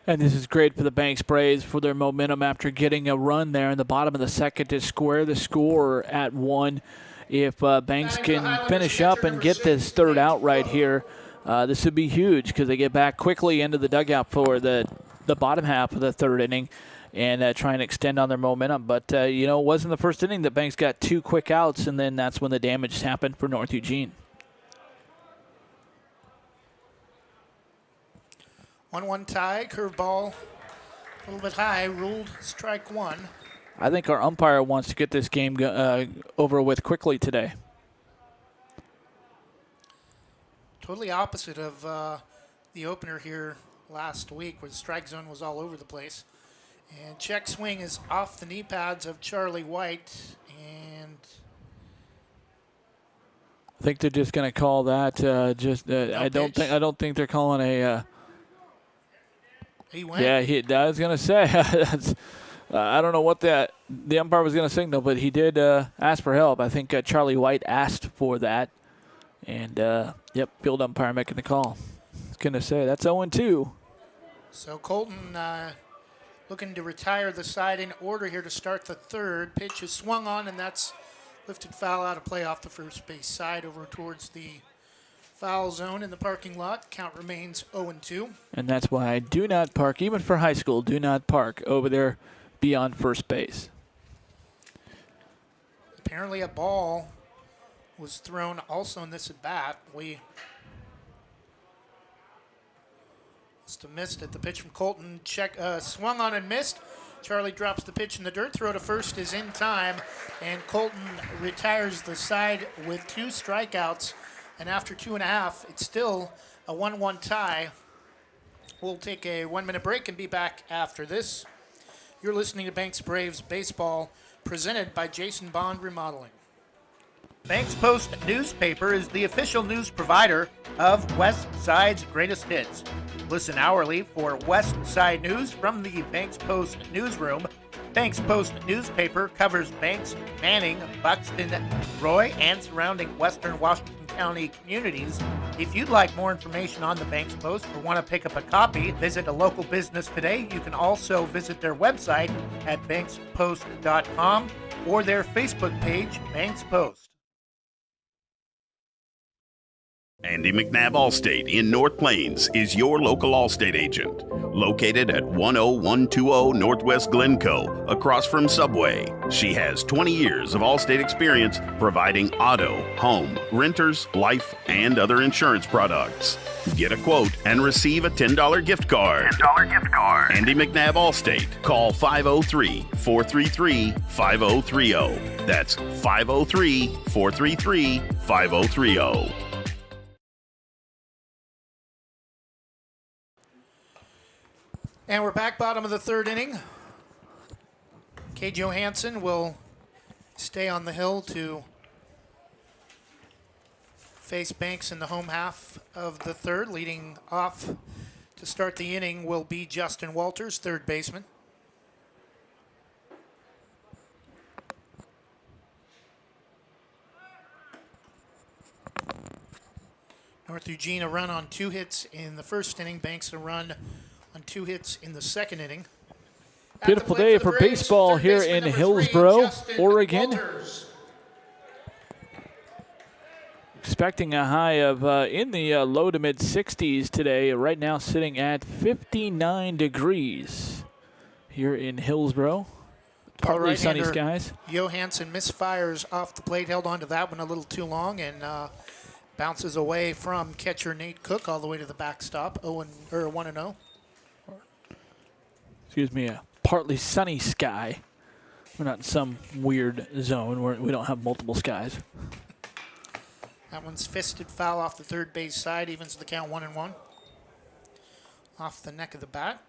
And this is great for the Banks Braves for their momentum after getting a run there in the bottom of the second to square the score at 1. If Banks can finish up and get this third out right here, this would be huge because they get back quickly into the dugout for the bottom half of the third inning and try and extend on their momentum. But, it wasn't the first inning that Banks got 2 quick outs, and then that's when the damage happened for North Eugene. 1-1 tie, curveball a little bit high, ruled strike 1. I think our umpire wants to get this game over with quickly today. Totally opposite of the opener here last week where the strike zone was all over the place. And check swing is off the knee pads of Charlie White, and I think they're just going to call that I don't think they're calling a he went. Yeah, I was going to say I don't know what the umpire was going to signal, but he did ask for help. I think Charlie White asked for that. And, field umpire making the call. I was going to say, that's 0-2. So Colton looking to retire the side in order here to start the third. Pitch is swung on, and that's lifted foul out of play off the first base side over towards the foul zone in the parking lot. Count remains 0-2. And that's why I do not park, even for high school, do not park over there beyond first base. Apparently a ball was thrown also in this at bat. We must have missed it. The pitch from Colton swung on and missed. Charlie drops the pitch in the dirt. Throw to first is in time, and Colton retires the side with 2 strikeouts. And after 2.5, it's still a 1-1 tie. We'll take a 1-minute break and be back after this. You're listening to Banks Braves Baseball, presented by Jason Bond Remodeling. Banks Post newspaper is the official news provider of West Side's greatest hits. Listen hourly for West Side news from the Banks Post newsroom. Banks Post newspaper covers Banks, Manning, Buxton, Roy, and surrounding western Washington County communities. If you'd like more information on the Banks Post or want to pick up a copy, visit a local business today. You can also visit their website at bankspost.com or their Facebook page, Banks Post. Andy McNabb Allstate in North Plains is your local Allstate agent. Located at 10120 Northwest Glencoe, across from Subway. She has 20 years of Allstate experience providing auto, home, renters, life, and other insurance products. Get a quote and receive a $10 gift card. Andy McNabb Allstate. Call 503-433-5030. That's 503-433-5030. And we're back, bottom of the third inning. Kay Johansson will stay on the hill to face Banks in the home half of the third. Leading off to start the inning will be Justin Walters, third baseman. North Eugene a run on 2 hits in the first inning. Banks a run on 2 hits in the second inning. Beautiful day for baseball here in Hillsboro, Oregon. Expecting a high of in the low to mid 60s today. Right now sitting at 59 degrees here in Hillsboro. Partly sunny skies. Johansson misfires off the plate, held on to that one a little too long, and bounces away from catcher Nate Cook all the way to the backstop, 1-0. Excuse me, a partly sunny sky. We're not in some weird zone where we don't have multiple skies. That one's fisted foul off the third base side, evens the count 1-1. Off the neck of the bat.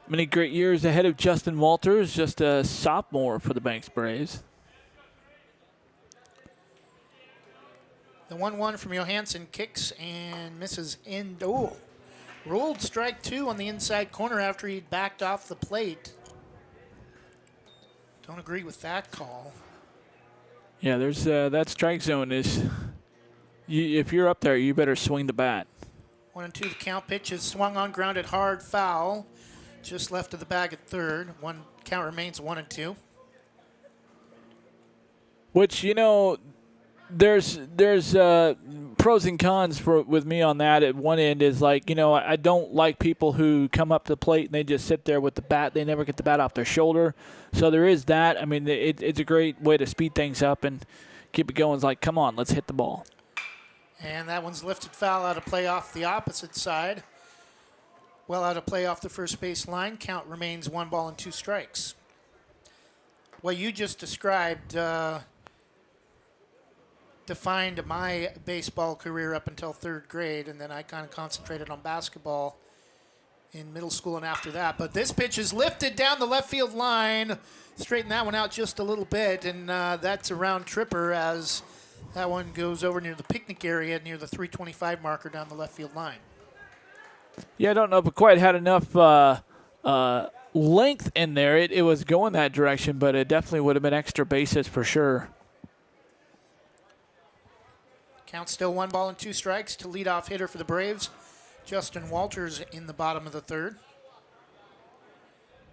Many great years ahead of Justin Walters, just a sophomore for the Banks Braves. The 1-1 from Johansson kicks and misses in. Oh, rolled strike 2 on the inside corner after he'd backed off the plate. Don't agree with that call. Yeah, there's that strike zone is. If you're up there, you better swing the bat. 1-2 the count. Pitch is swung on, grounded hard, foul. Just left of the bag at third. Count remains 1-2. Which, there's pros and cons with me on that. At one end is like, I don't like people who come up to the plate and they just sit there with the bat. They never get the bat off their shoulder. So there is that. I mean, it's a great way to speed things up and keep it going. It's like, come on, let's hit the ball. And that one's lifted foul out of play off the opposite side. Well out of play off the first base line. Count remains 1-2 strikes. What you just described defined my baseball career up until third grade, and then I kind of concentrated on basketball in middle school and after that. But this pitch is lifted down the left field line. Straighten that one out just a little bit, and that's a round tripper as that one goes over near the picnic area near the 325 marker down the left field line. Yeah, I don't know if it quite had enough length in there. It was going that direction, but it definitely would have been extra bases for sure. Count still 1-2 strikes to leadoff hitter for the Braves. Justin Walters in the bottom of the third.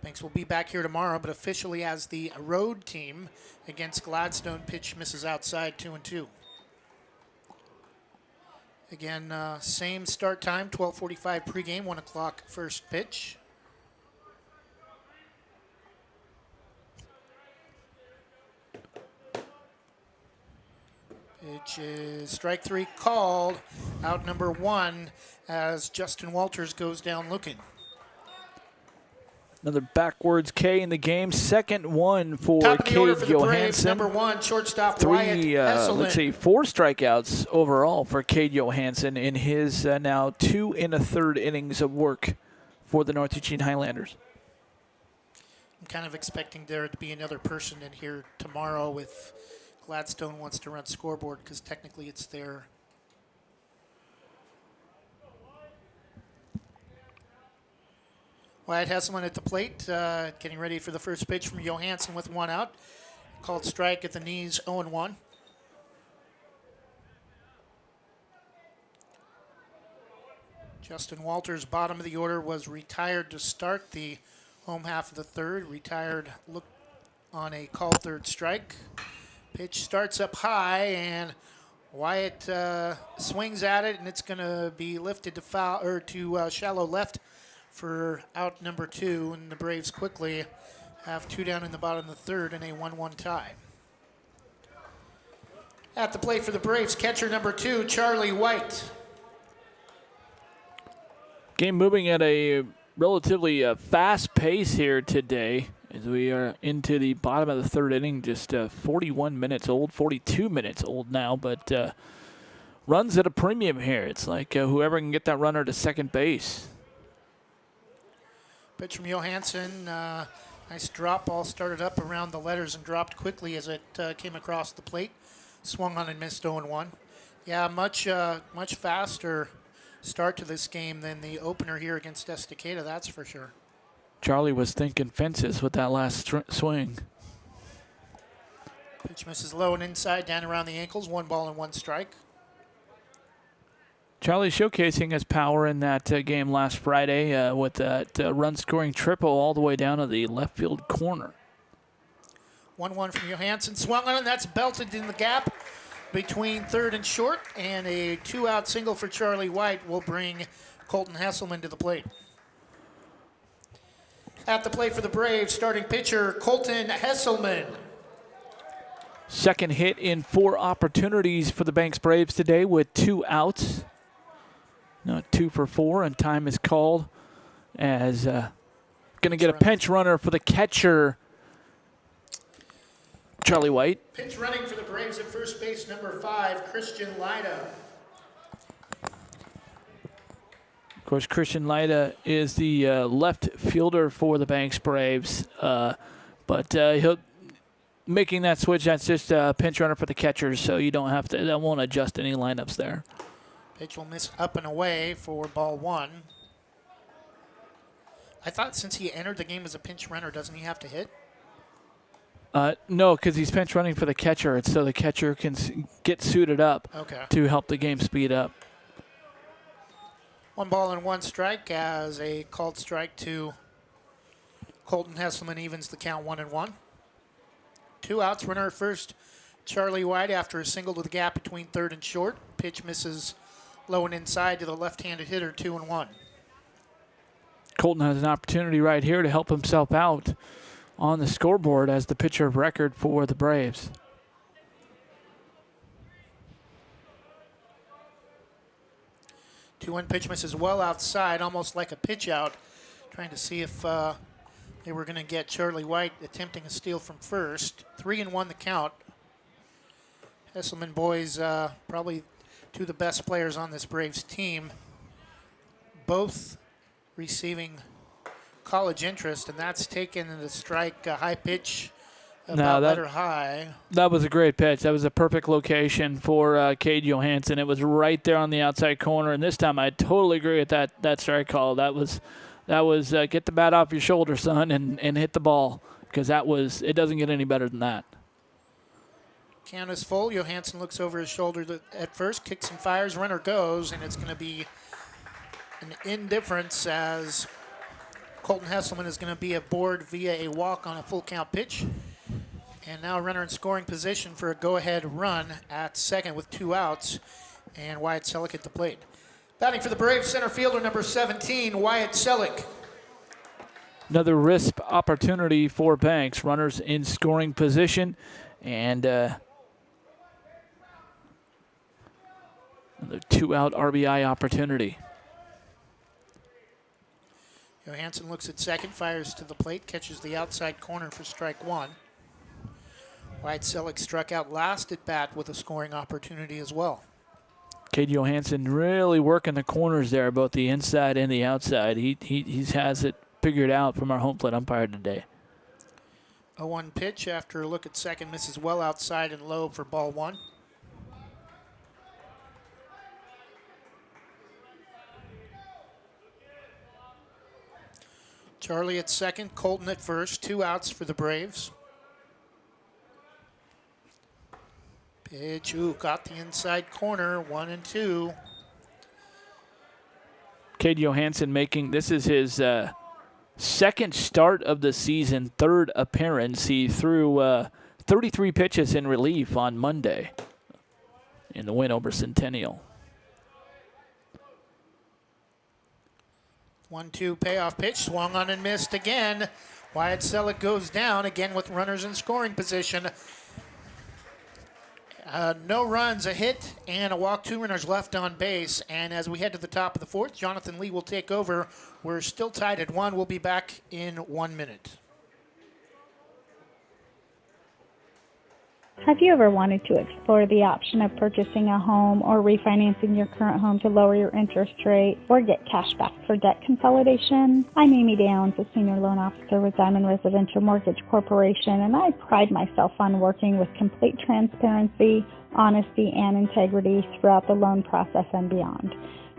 Banks will be back here tomorrow, but officially as the road team against Gladstone. Pitch misses outside, 2-2. Again, same start time, 12:45 pregame, 1 o'clock first pitch. Pitch is strike 3 called, out number 1 as Justin Walters goes down looking. Another backwards K in the game. Second one for Cade Johansson. Number 1, shortstop Wyatt Hesselman. 4 strikeouts overall for Cade Johansson in his now 2 1/3 innings of work for the North Eugene Highlanders. I'm kind of expecting there to be another person in here tomorrow if Gladstone wants to run scoreboard, because technically it's their Wyatt Hesselman at the plate, getting ready for the first pitch from Johansson with 1 out. Called strike at the knees, 0-1. Justin Walters, bottom of the order, was retired to start the home half of the third. Retired, look on a called third strike. Pitch starts up high, and Wyatt swings at it, and it's going to be lifted to foul or to shallow left for out number 2, and the Braves quickly have 2 down in the bottom of the third and a 1-1 tie. At the plate for the Braves, catcher number 2, Charlie White. Game moving at a relatively fast pace here today as we are into the bottom of the third inning, just 41 minutes old, 42 minutes old now, but runs at a premium here. It's like whoever can get that runner to second base. Pitch from Johansson. Nice drop ball, started up around the letters and dropped quickly as it came across the plate. Swung on and missed 0-1. Yeah, much faster start to this game than the opener here against Estacada, that's for sure. Charlie was thinking fences with that last swing. Pitch misses low and inside, down around the ankles. 1-1 strike. Charlie showcasing his power in that game last Friday with that run-scoring triple all the way down to the left field corner. 1-1 from Johansson. Swung on it, that's belted in the gap between third and short, and a 2-out single for Charlie White will bring Colton Hesselman to the plate. At the plate for the Braves, starting pitcher Colton Hesselman. Second hit in 4 opportunities for the Banks Braves today with 2 outs. Not 2 for 4, and time is called as going to get a pinch runner for the catcher, Charlie White. Pinch running for the Braves at first base, number 5, Christian Lida. Of course, Christian Lida is the left fielder for the Banks Braves, but he'll making that switch. That's just a pinch runner for the catchers, so you don't have to. That won't adjust any lineups there. Pitch will miss up and away for ball 1. I thought since he entered the game as a pinch runner, doesn't he have to hit? No, because he's pinch running for the catcher, and so the catcher can get suited up to help the game speed up. 1 ball and 1 strike as a called strike to Colton Hesselman evens the count 1-1. 2 outs, runner at first, Charlie White after a single to the gap between third and short. Pitch misses low and inside to the left-handed hitter, 2-1. Colton has an opportunity right here to help himself out on the scoreboard as the pitcher of record for the Braves. 2-1 pitch misses well outside, almost like a pitch out. Trying to see if they were going to get Charlie White attempting a steal from first. 3-1 the count. Hesselman boys probably 2 of the best players on this Braves team. Both receiving college interest, and that's taken the strike high pitch about letter high. That was a great pitch. That was a perfect location for Cade Johansson. It was right there on the outside corner, and this time I totally agree with that strike call. That was get the bat off your shoulder, son, and hit the ball, because it doesn't get any better than that. Count is full. Johansson looks over his shoulder at first, kicks and fires, runner goes, and it's going to be an indifference as Colton Hesselman is going to be aboard via a walk on a full count pitch. And now a runner in scoring position for a go-ahead run at second with 2 outs, and Wyatt Selleck at the plate. Batting for the Braves, center fielder number 17, Wyatt Selleck. Another risk opportunity for Banks. Runners in scoring position, and another 2-out RBI opportunity. Johansson looks at second, fires to the plate, catches the outside corner for strike 1. Wyatt Selleck struck out last at bat with a scoring opportunity as well. Cade Johansson really working the corners there, both the inside and the outside. He has it figured out from our home plate umpire today. 0-1 pitch after a look at second, misses well outside and low for ball 1. Charlie at second, Colton at first, 2 outs for the Braves. Pitch, got the inside corner, 1-2. Cade Johansson this is his second start of the season, 3rd appearance. He threw 33 pitches in relief on Monday in the win over Centennial. 1-2 payoff pitch, swung on and missed again. Wyatt Selleck goes down again with runners in scoring position. No runs, a hit, and a walk, 2 runners left on base. And as we head to the top of the 4th, Jonathan Lee will take over. We're still tied at 1. We'll be back in 1 minute. Have you ever wanted to explore the option of purchasing a home or refinancing your current home to lower your interest rate or get cash back for debt consolidation? I'm Amy Downs, a Senior Loan Officer with Diamond Residential Mortgage Corporation, and I pride myself on working with complete transparency, honesty, and integrity throughout the loan process and beyond.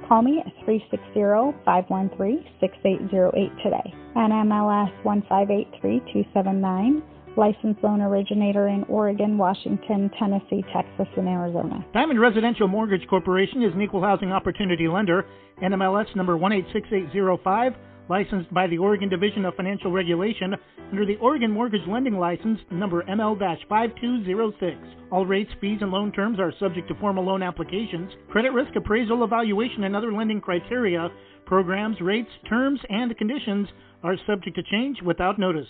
Call me at 360-513-6808 today. NMLS 1583279. Licensed loan originator in Oregon, Washington, Tennessee, Texas, and Arizona. Diamond Residential Mortgage Corporation is an equal housing opportunity lender. NMLS number 186805. licensed by the Oregon Division of Financial Regulation under the Oregon Mortgage Lending License number ML-5206. All rates, fees, and loan terms are subject to formal loan applications, credit risk appraisal, evaluation, and other lending criteria. Programs, rates, terms, and conditions are subject to change without notice.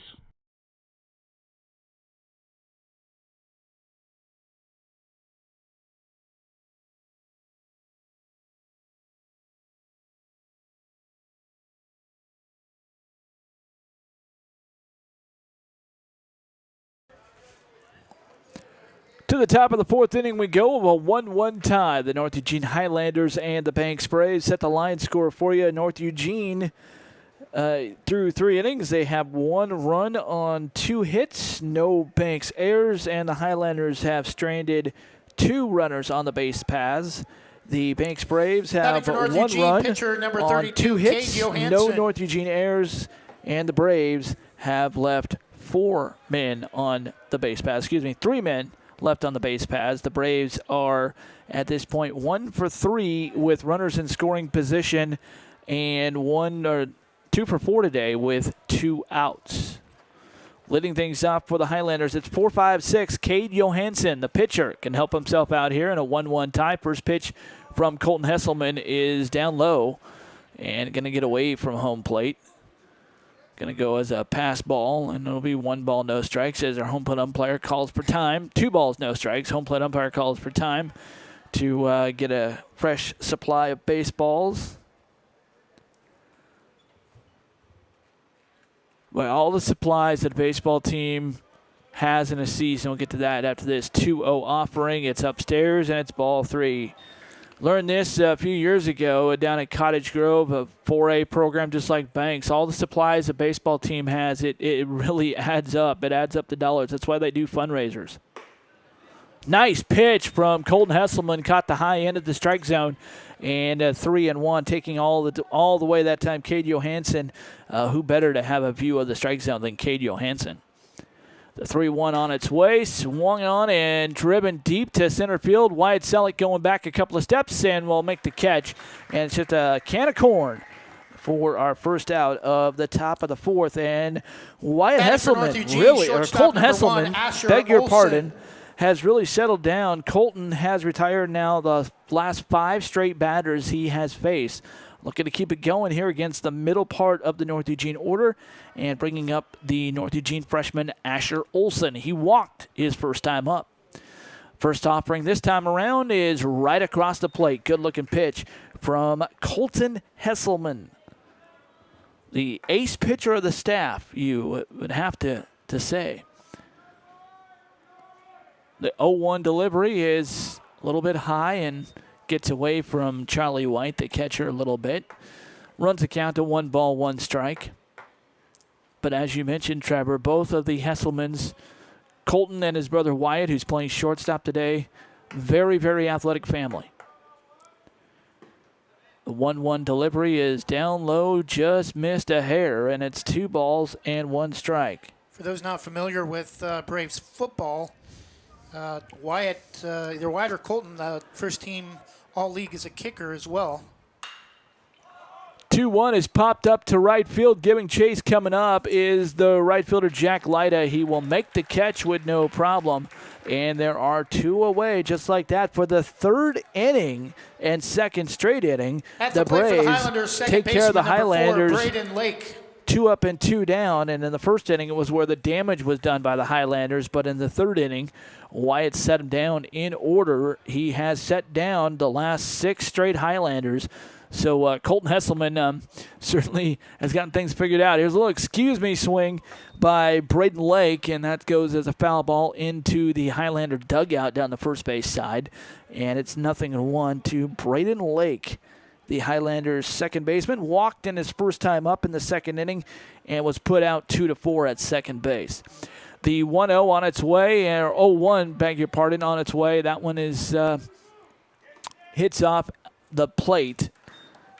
To the top of the fourth inning we go, a 1-1 tie. The North Eugene Highlanders and the Banks Braves set the line score for you. North Eugene, through 3 innings, they have 1 run on 2 hits, no Banks errors, and the Highlanders have stranded 2 runners on the base paths. The Banks Braves have 1 run on 2 hits, no North Eugene errors, and the Braves have left 4 men on the base paths. 3 men left on the base paths. The Braves are, at this point, 1 for 3 with runners in scoring position and 2 for 4 today with 2 outs. Leading things off for the Highlanders, it's 4-5-6. Cade Johansson, the pitcher, can help himself out here in a 1-1 tie. First pitch from Colton Hesselman is down low and going to get away from home plate. Going to go as a pass ball, and it'll be 1 ball, no strikes as our home plate umpire calls for time. 2 balls, no strikes. Home plate umpire calls for time to get a fresh supply of baseballs. Well, all the supplies that a baseball team has in a season, we'll get to that after this 2-0 offering. It's upstairs, and it's ball 3. Learned this a few years ago down at Cottage Grove, a 4A program just like Banks. All the supplies a baseball team has, it really adds up. It adds up the dollars. That's why they do fundraisers. Nice pitch from Colton Hesselman. Caught the high end of the strike zone. And 3-1, taking all the way that time. Cade Johansson, who better to have a view of the strike zone than Cade Johansson? The 3-1 on its way, swung on and driven deep to center field. Wyatt Selleck going back a couple of steps and will make the catch. And it's just a can of corn for our first out of the top of the 4th. And Wyatt Hesselman, Colton Hesselman, beg your pardon, has really settled down. Colton has retired now the last 5 straight batters he has faced. Looking to keep it going here against the middle part of the North Eugene order and bringing up the North Eugene freshman Asher Olson. He walked his first time up. First offering this time around is right across the plate. Good-looking pitch from Colton Hesselman. The ace pitcher of the staff, you would have to say. The 0-1 delivery is a little bit high and gets away from Charlie White, the catcher, a little bit. Runs the count to 1 ball, 1 strike. But as you mentioned, Trevor, both of the Hesselmans, Colton and his brother Wyatt, who's playing shortstop today, very, very athletic family. The 1-1 delivery is down low, just missed a hair, and it's 2 balls and 1 strike. For those not familiar with Braves football, Wyatt, either Wyatt or Colton, first team all-league as a kicker as well. 2-1 is popped up to right field. Giving chase coming up is the right fielder Jack Lyda. He will make the catch with no problem. And there are 2 away just like that for the 3rd inning and 2nd straight inning. The Braves take care of the Highlanders. 2 up and 2 down, and in the first inning it was where the damage was done by the Highlanders, but in the 3rd inning, Wyatt set him down in order. He has set down the last 6 straight Highlanders. So Colton Hesselman certainly has gotten things figured out. Here's a little excuse-me swing by Braden Lake, and that goes as a foul ball into the Highlander dugout down the first base side, and it's 0-1 to Braden Lake. The Highlanders' second baseman walked in his first time up in the 2nd inning and was put out 2-4 at second base. The 1-0 on its way, or 0-1, beg your pardon, on its way. That one is hits off the plate,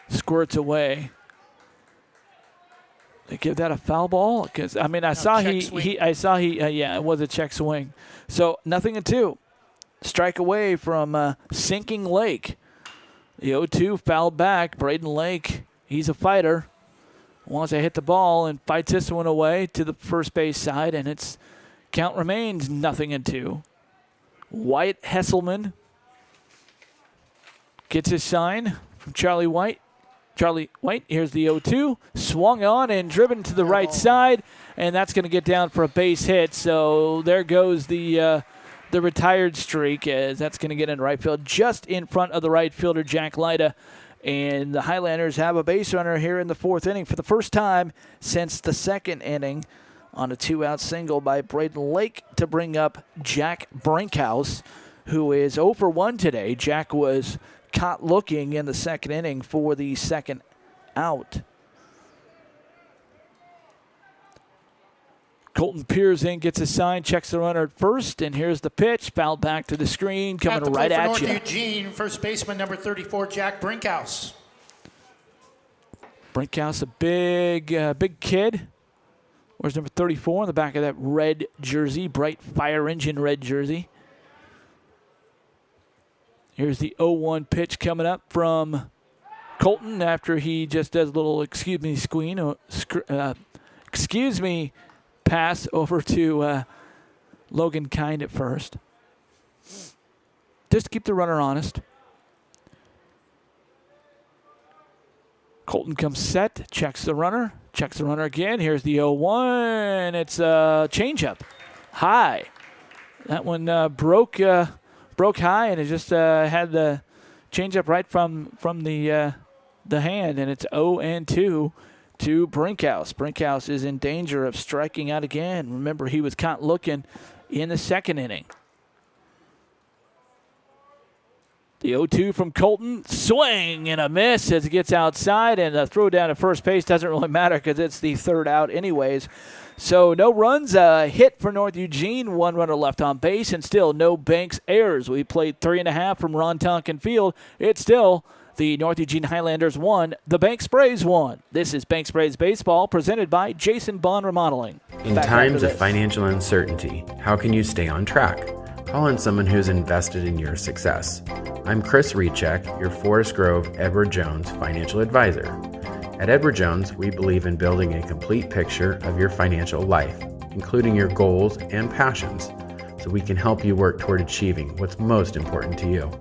squirts away. They give that a foul ball? Because it was a check swing. So 0-2. Strike away from Sinking Lake. The 0-2 fouled back. Braden Lake, he's a fighter. wants to hit the ball and fights this one away to the first base side, and its count remains 0-2. White Hesselman gets his sign from Charlie White. Charlie White, here's the 0-2. Swung on and driven to the right side, and that's going to get down for a base hit. So there goes the retired streak, as that's going to get in right field just in front of the right fielder, Jack Lyda. And the Highlanders have a base runner here in the fourth inning for the first time since the second inning on a 2-out single by Braden Lake to bring up Jack Brinkhouse, who is 0 for 1 today. Jack was caught looking in the second inning for the second out. Colton peers in, gets a sign, checks the runner at first, and here's the pitch. Fouled back to the screen, coming right at you. North Eugene, first baseman number 34, Jack Brinkhouse. Brinkhouse, a big kid. Where's number 34 on the back of that red jersey, bright fire engine red jersey? Here's the 0-1 pitch coming up from Colton after he just does a little excuse me pass over to Logan Kind at first. Just to keep the runner honest. Colton comes set, checks the runner again. Here's the 0-1. It's a changeup. High. That one broke high, and it just had the changeup right from the hand, and it's 0-2 to Brinkhouse. Brinkhouse is in danger of striking out again. Remember, he was caught looking in the second inning. The 0-2 from Colton, swing and a miss as it gets outside, and the throw down to first base doesn't really matter because it's the third out anyways. So no runs, hit for North Eugene, one runner left on base, and still no Banks errors. We played 3.5 from Ron Tonkin Field. It's still the North Eugene Highlanders 1, the Banks Braves 1. This is Banks Braves Baseball, presented by Jason Bond Remodeling. In times of financial uncertainty, how can you stay on track? Call on someone who's invested in your success. I'm Chris Recheck, your Forest Grove Edward Jones financial advisor. At Edward Jones, we believe in building a complete picture of your financial life, including your goals and passions, so we can help you work toward achieving what's most important to you.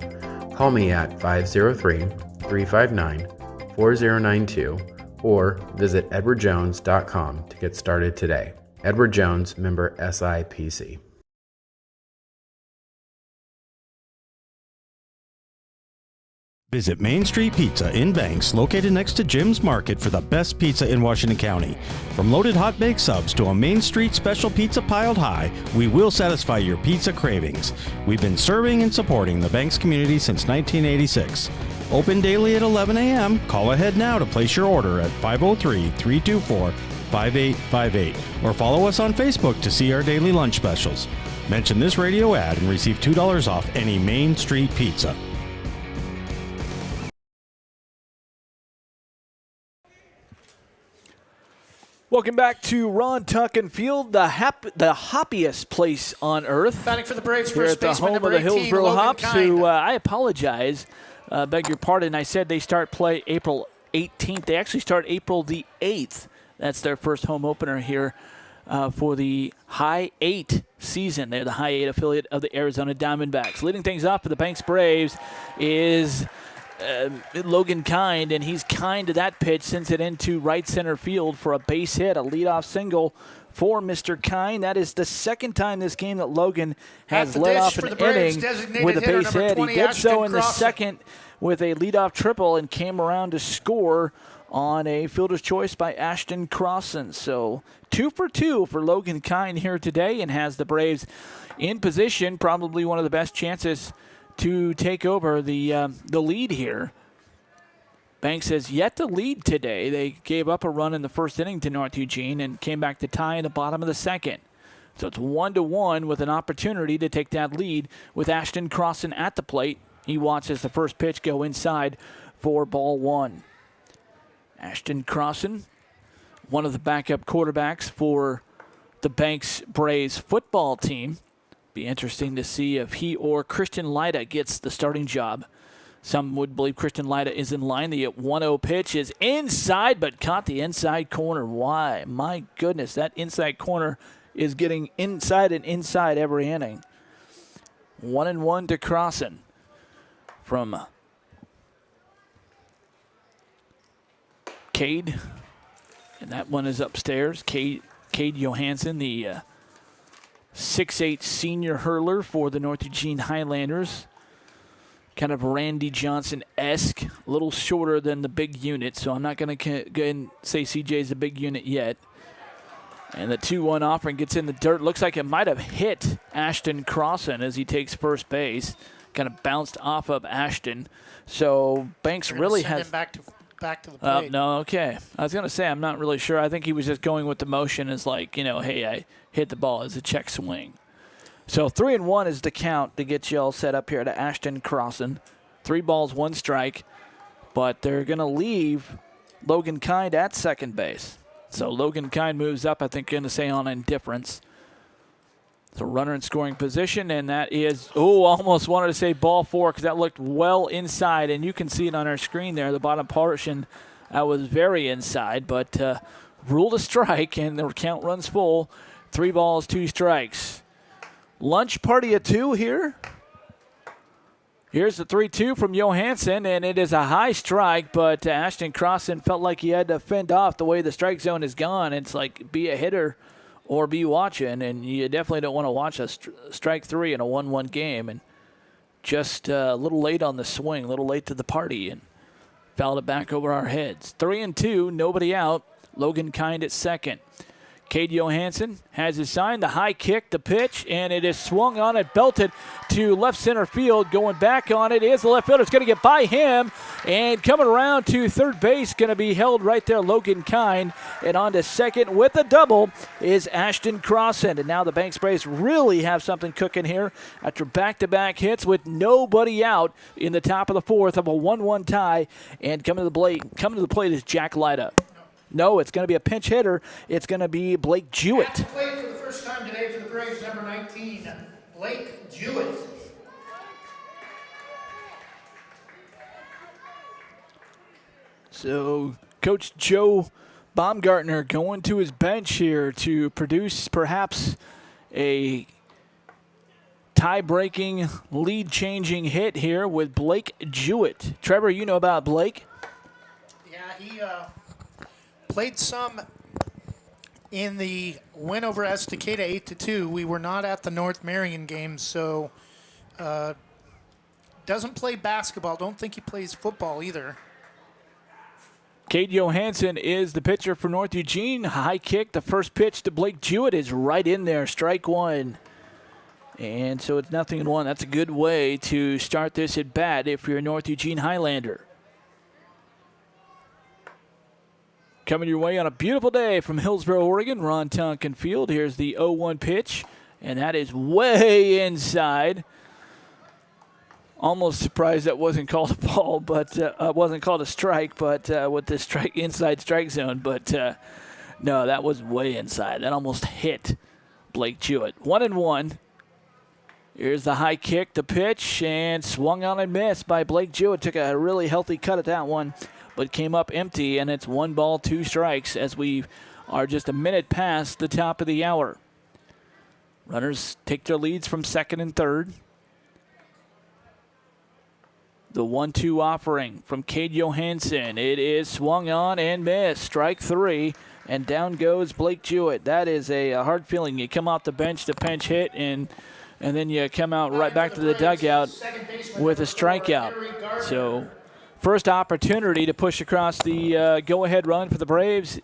Call me at 503-359-4092 or visit edwardjones.com to get started today. Edward Jones, member SIPC. Visit Main Street Pizza in Banks, located next to Jim's Market, for the best pizza in Washington County. From loaded hot baked subs to a Main Street special pizza piled high, we will satisfy your pizza cravings. We've been serving and supporting the Banks community since 1986. Open daily at 11 a.m. Call ahead now to place your order at 503-324-5858 or follow us on Facebook to see our daily lunch specials. Mention this radio ad and receive $2 off any Main Street pizza. Welcome back to Ron Tonkin Field, the hoppiest place on earth. Batting for the Braves, here first at the baseman, home of number the 18, Hillsboro Logan Hops, Kind. who I apologize, beg your pardon. I said they start play April 18th. They actually start April the 8th. That's their first home opener here for the High 8 season. They're the High 8 affiliate of the Arizona Diamondbacks. Leading things off for the Banks Braves is Logan Kind, and he's kind to that pitch, sends it into right center field for a base hit, a leadoff single for Mr. Kind. That is the second time this game that Logan has led off an inning with a base hit. He did so in the second with a leadoff triple and came around to score on a fielder's choice by Ashton Crossan. So 2 for 2 for Logan Kind here today, and has the Braves in position, probably one of the best chances to take over the lead here. Banks has yet to lead today. They gave up a run in the first inning to North Eugene and came back to tie in the bottom of the second. So it's 1-1 with an opportunity to take that lead with Ashton Crossan at the plate. He watches the first pitch go inside for ball one. Ashton Crossan, one of the backup quarterbacks for the Banks Braves football team. Be interesting to see if he or Christian Lyda gets the starting job Some would believe Christian Lida is in line. The 1-0 pitch is inside, but caught the inside corner. Why? My goodness, that inside corner is getting inside and inside every inning. 1-1 to Crossan from Cade. And that one is upstairs. Cade Johansson, the 6'8 senior hurler for the North Eugene Highlanders. Kind of Randy Johnson-esque, a little shorter than the big unit, so I'm not going to go and say CJ's the big unit yet. And the 2-1 offering gets in the dirt. Looks like it might have hit Ashton Crossan as he takes first base. Kind of bounced off of Ashton. So Banks really has... Him back to the plate. No, okay. I was going to say, I'm not really sure. I think he was just going with the motion as like, hey, I hit the ball as a check swing. So 3-1 is the count to get you all set up here to Ashton Crossan. 3 balls, 1 strike. But they're going to leave Logan Kind at second base. So Logan Kind moves up, I think, going to say on indifference. So runner in scoring position, and that is, almost wanted to say ball 4 because that looked well inside, and you can see it on our screen there, the bottom portion. That was very inside, but ruled a strike, and the count runs full. 3 balls, 2 strikes. Lunch party of 2 here. Here's the 3-2 from Johansson, and it is a high strike, but Ashton Crossan felt like he had to fend off the way the strike zone is gone. It's like be a hitter or be watching, and you definitely don't want to watch a strike 3 in a 1-1 game. And just a little late on the swing, a little late to the party, and fouled it back over our heads. 3-2, nobody out. Logan Kind at second. Cade Johansson has his sign, the high kick, the pitch, and it is swung on it, belted to left center field. Going back on it is the left fielder. It's going to get by him, and coming around to third base, going to be held right there, Logan Kind. And on to second with a double is Ashton Crossan. And now the Banks Braves really have something cooking here after back-to-back hits with nobody out in the top of the 4th of a 1-1 tie. And coming to the plate is Jack Lida. No, it's going to be a pinch hitter. It's going to be Blake Jewett. At the plate for the first time today for the Braves, number 19, Blake Jewett. So Coach Joe Baumgartner going to his bench here to produce perhaps a tie-breaking, lead-changing hit here with Blake Jewett. Trevor, you know about Blake? Yeah, he played some in the win over Estacada 8-2. We were not at the North Marion game, so doesn't play basketball. Don't think he plays football either. Cade Johansson is the pitcher for North Eugene. High kick. The first pitch to Blake Jewett is right in there. Strike 1. And so it's 0-1. That's a good way to start this at bat if you're a North Eugene Highlander. Coming your way on a beautiful day from Hillsboro, Oregon, Ron Tonkin Field. Here's the 0-1 pitch, and that is way inside. Almost surprised that wasn't called a ball, but wasn't called a strike, but with the inside strike zone. But no, that was way inside. That almost hit Blake Jewett. 1-1. Here's the high kick, the pitch, and swung on and missed by Blake Jewett. Took a really healthy cut at that one, but came up empty, and it's 1 ball, 2 strikes as we are just a minute past the top of the hour. Runners take their leads from second and third. The 1-2 offering from Cade Johansson. It is swung on and missed. Strike 3, and down goes Blake Jewett. That is a hard feeling. You come off the bench to pinch hit, and then you come out right back to the dugout with a strikeout. So first opportunity to push across the go-ahead run for the Braves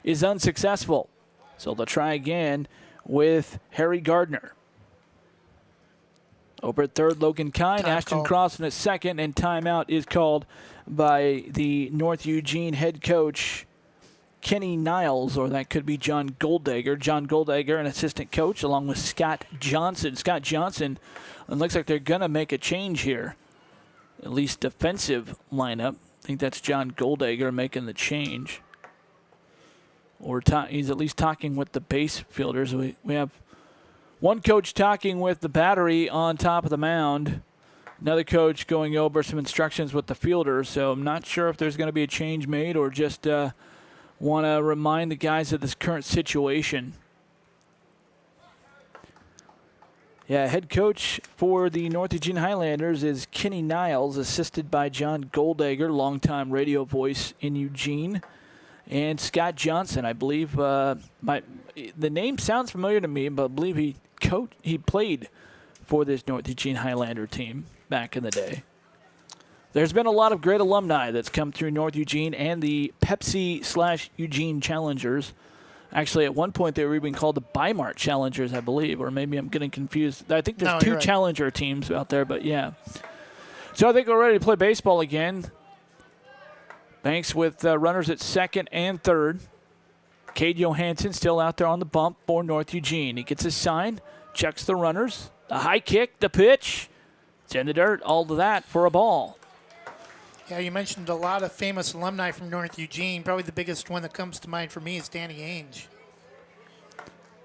is unsuccessful. So they'll try again with Harry Gardner. Over at third, Logan Kind, Ashton Crossan at second, and timeout is called by the North Eugene head coach, Kenny Niles, or that could be John Goldegger. John Goldegger, an assistant coach, along with Scott Johnson. Scott Johnson, it looks like they're going to make a change here, at least defensive lineup. I think that's John Goldegger making the change. Or he's at least talking with the base fielders. We have one coach talking with the battery on top of the mound Another coach going over some instructions with the fielders, so I'm not sure if there's going to be a change made or just want to remind the guys of this current situation. Yeah, head coach for the North Eugene Highlanders is Kenny Niles, assisted by John Goldegger, longtime radio voice in Eugene, and Scott Johnson. I believe the name sounds familiar to me, but I believe he played for this North Eugene Highlander team back in the day. There's been a lot of great alumni that's come through North Eugene and the Pepsi/Eugene Challengers. Actually, at one point, they were even called the Bi-Mart Challengers, I believe, or maybe I'm getting confused. I think there's two Challenger teams out there, but yeah. So I think we're ready to play baseball again. Banks with runners at second and third. Cade Johansson still out there on the bump for North Eugene. He gets his sign, checks the runners, the high kick, the pitch. It's in the dirt, all of that for a ball. Yeah, you mentioned a lot of famous alumni from North Eugene. Probably the biggest one that comes to mind for me is Danny Ainge.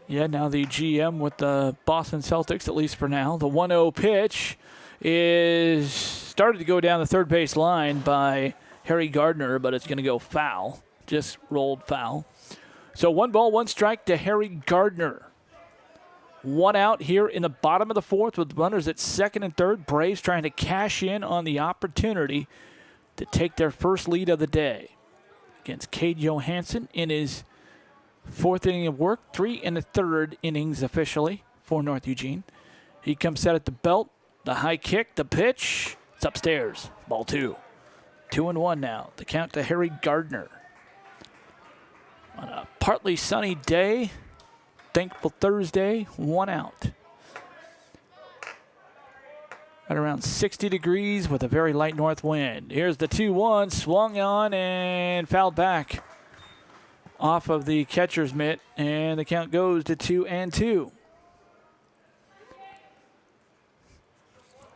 Yeah, now the GM with the Boston Celtics, at least for now. The 1-0 pitch is started to go down the third base line by Harry Gardner, but it's going to go foul. Just rolled foul. So 1 ball, 1 strike to Harry Gardner. 1 out here in the bottom of the fourth with runners at second and third. Braves trying to cash in on the opportunity to take their first lead of the day against Cade Johansson in his 4th inning of work, 3 1/3 innings officially for North Eugene. He comes set at the belt, the high kick, the pitch. It's upstairs. Ball 2. 2-1 now. The count to Harry Gardner. On a partly sunny day, thankful Thursday, 1 out. At around 60 degrees with a very light north wind. Here's the 2-1, swung on and fouled back off of the catcher's mitt, and the count goes to 2-2.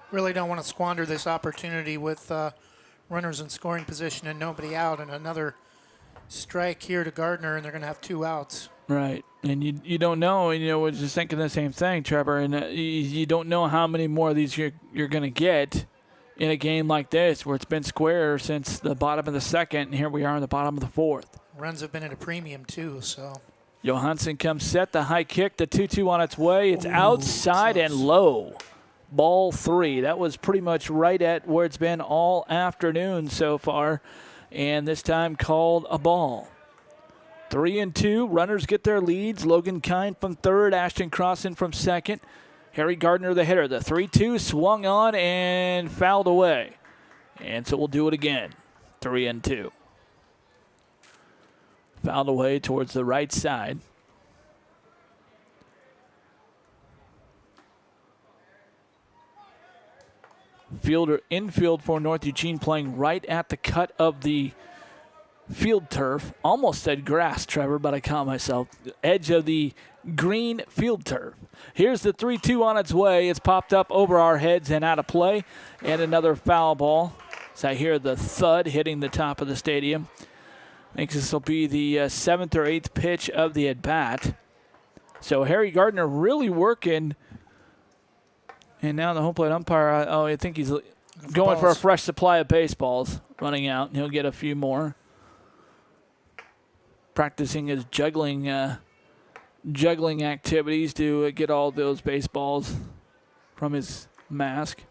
Really don't want to squander this opportunity with runners in scoring position and nobody out, and another strike here to Gardner, and they're going to have 2 outs. Right, and you don't know, and we're just thinking the same thing, Trevor, and you don't know how many more of these you're going to get in a game like this where it's been square since the bottom of the second, and here we are in the bottom of the fourth. Runs have been at a premium too, so. Johansson comes set, the high kick, the 2-2 on its way. It's outside close. And low. Ball 3. That was pretty much right at where it's been all afternoon so far, and this time called a ball. 3-2, runners get their leads. Logan Kine from third, Ashton Crossan from second. Harry Gardner, the hitter. The 3-2 swung on and fouled away. And so we'll do it again. 3-2. Fouled away towards the right side. Fielder infield for North Eugene playing right at the cut of the field turf. Almost said grass, Trevor, but I caught myself. Edge of the green field turf. Here's the 3-2 on its way. It's popped up over our heads and out of play. And another foul ball. So I hear the thud hitting the top of the stadium. I think this will be the 7th or 8th pitch of the at-bat. So Harry Gardner really working. And now the home plate umpire, I think he's going for a fresh supply of baseballs running out, and he'll get a few more. Practicing his juggling activities to get all those baseballs from his mask.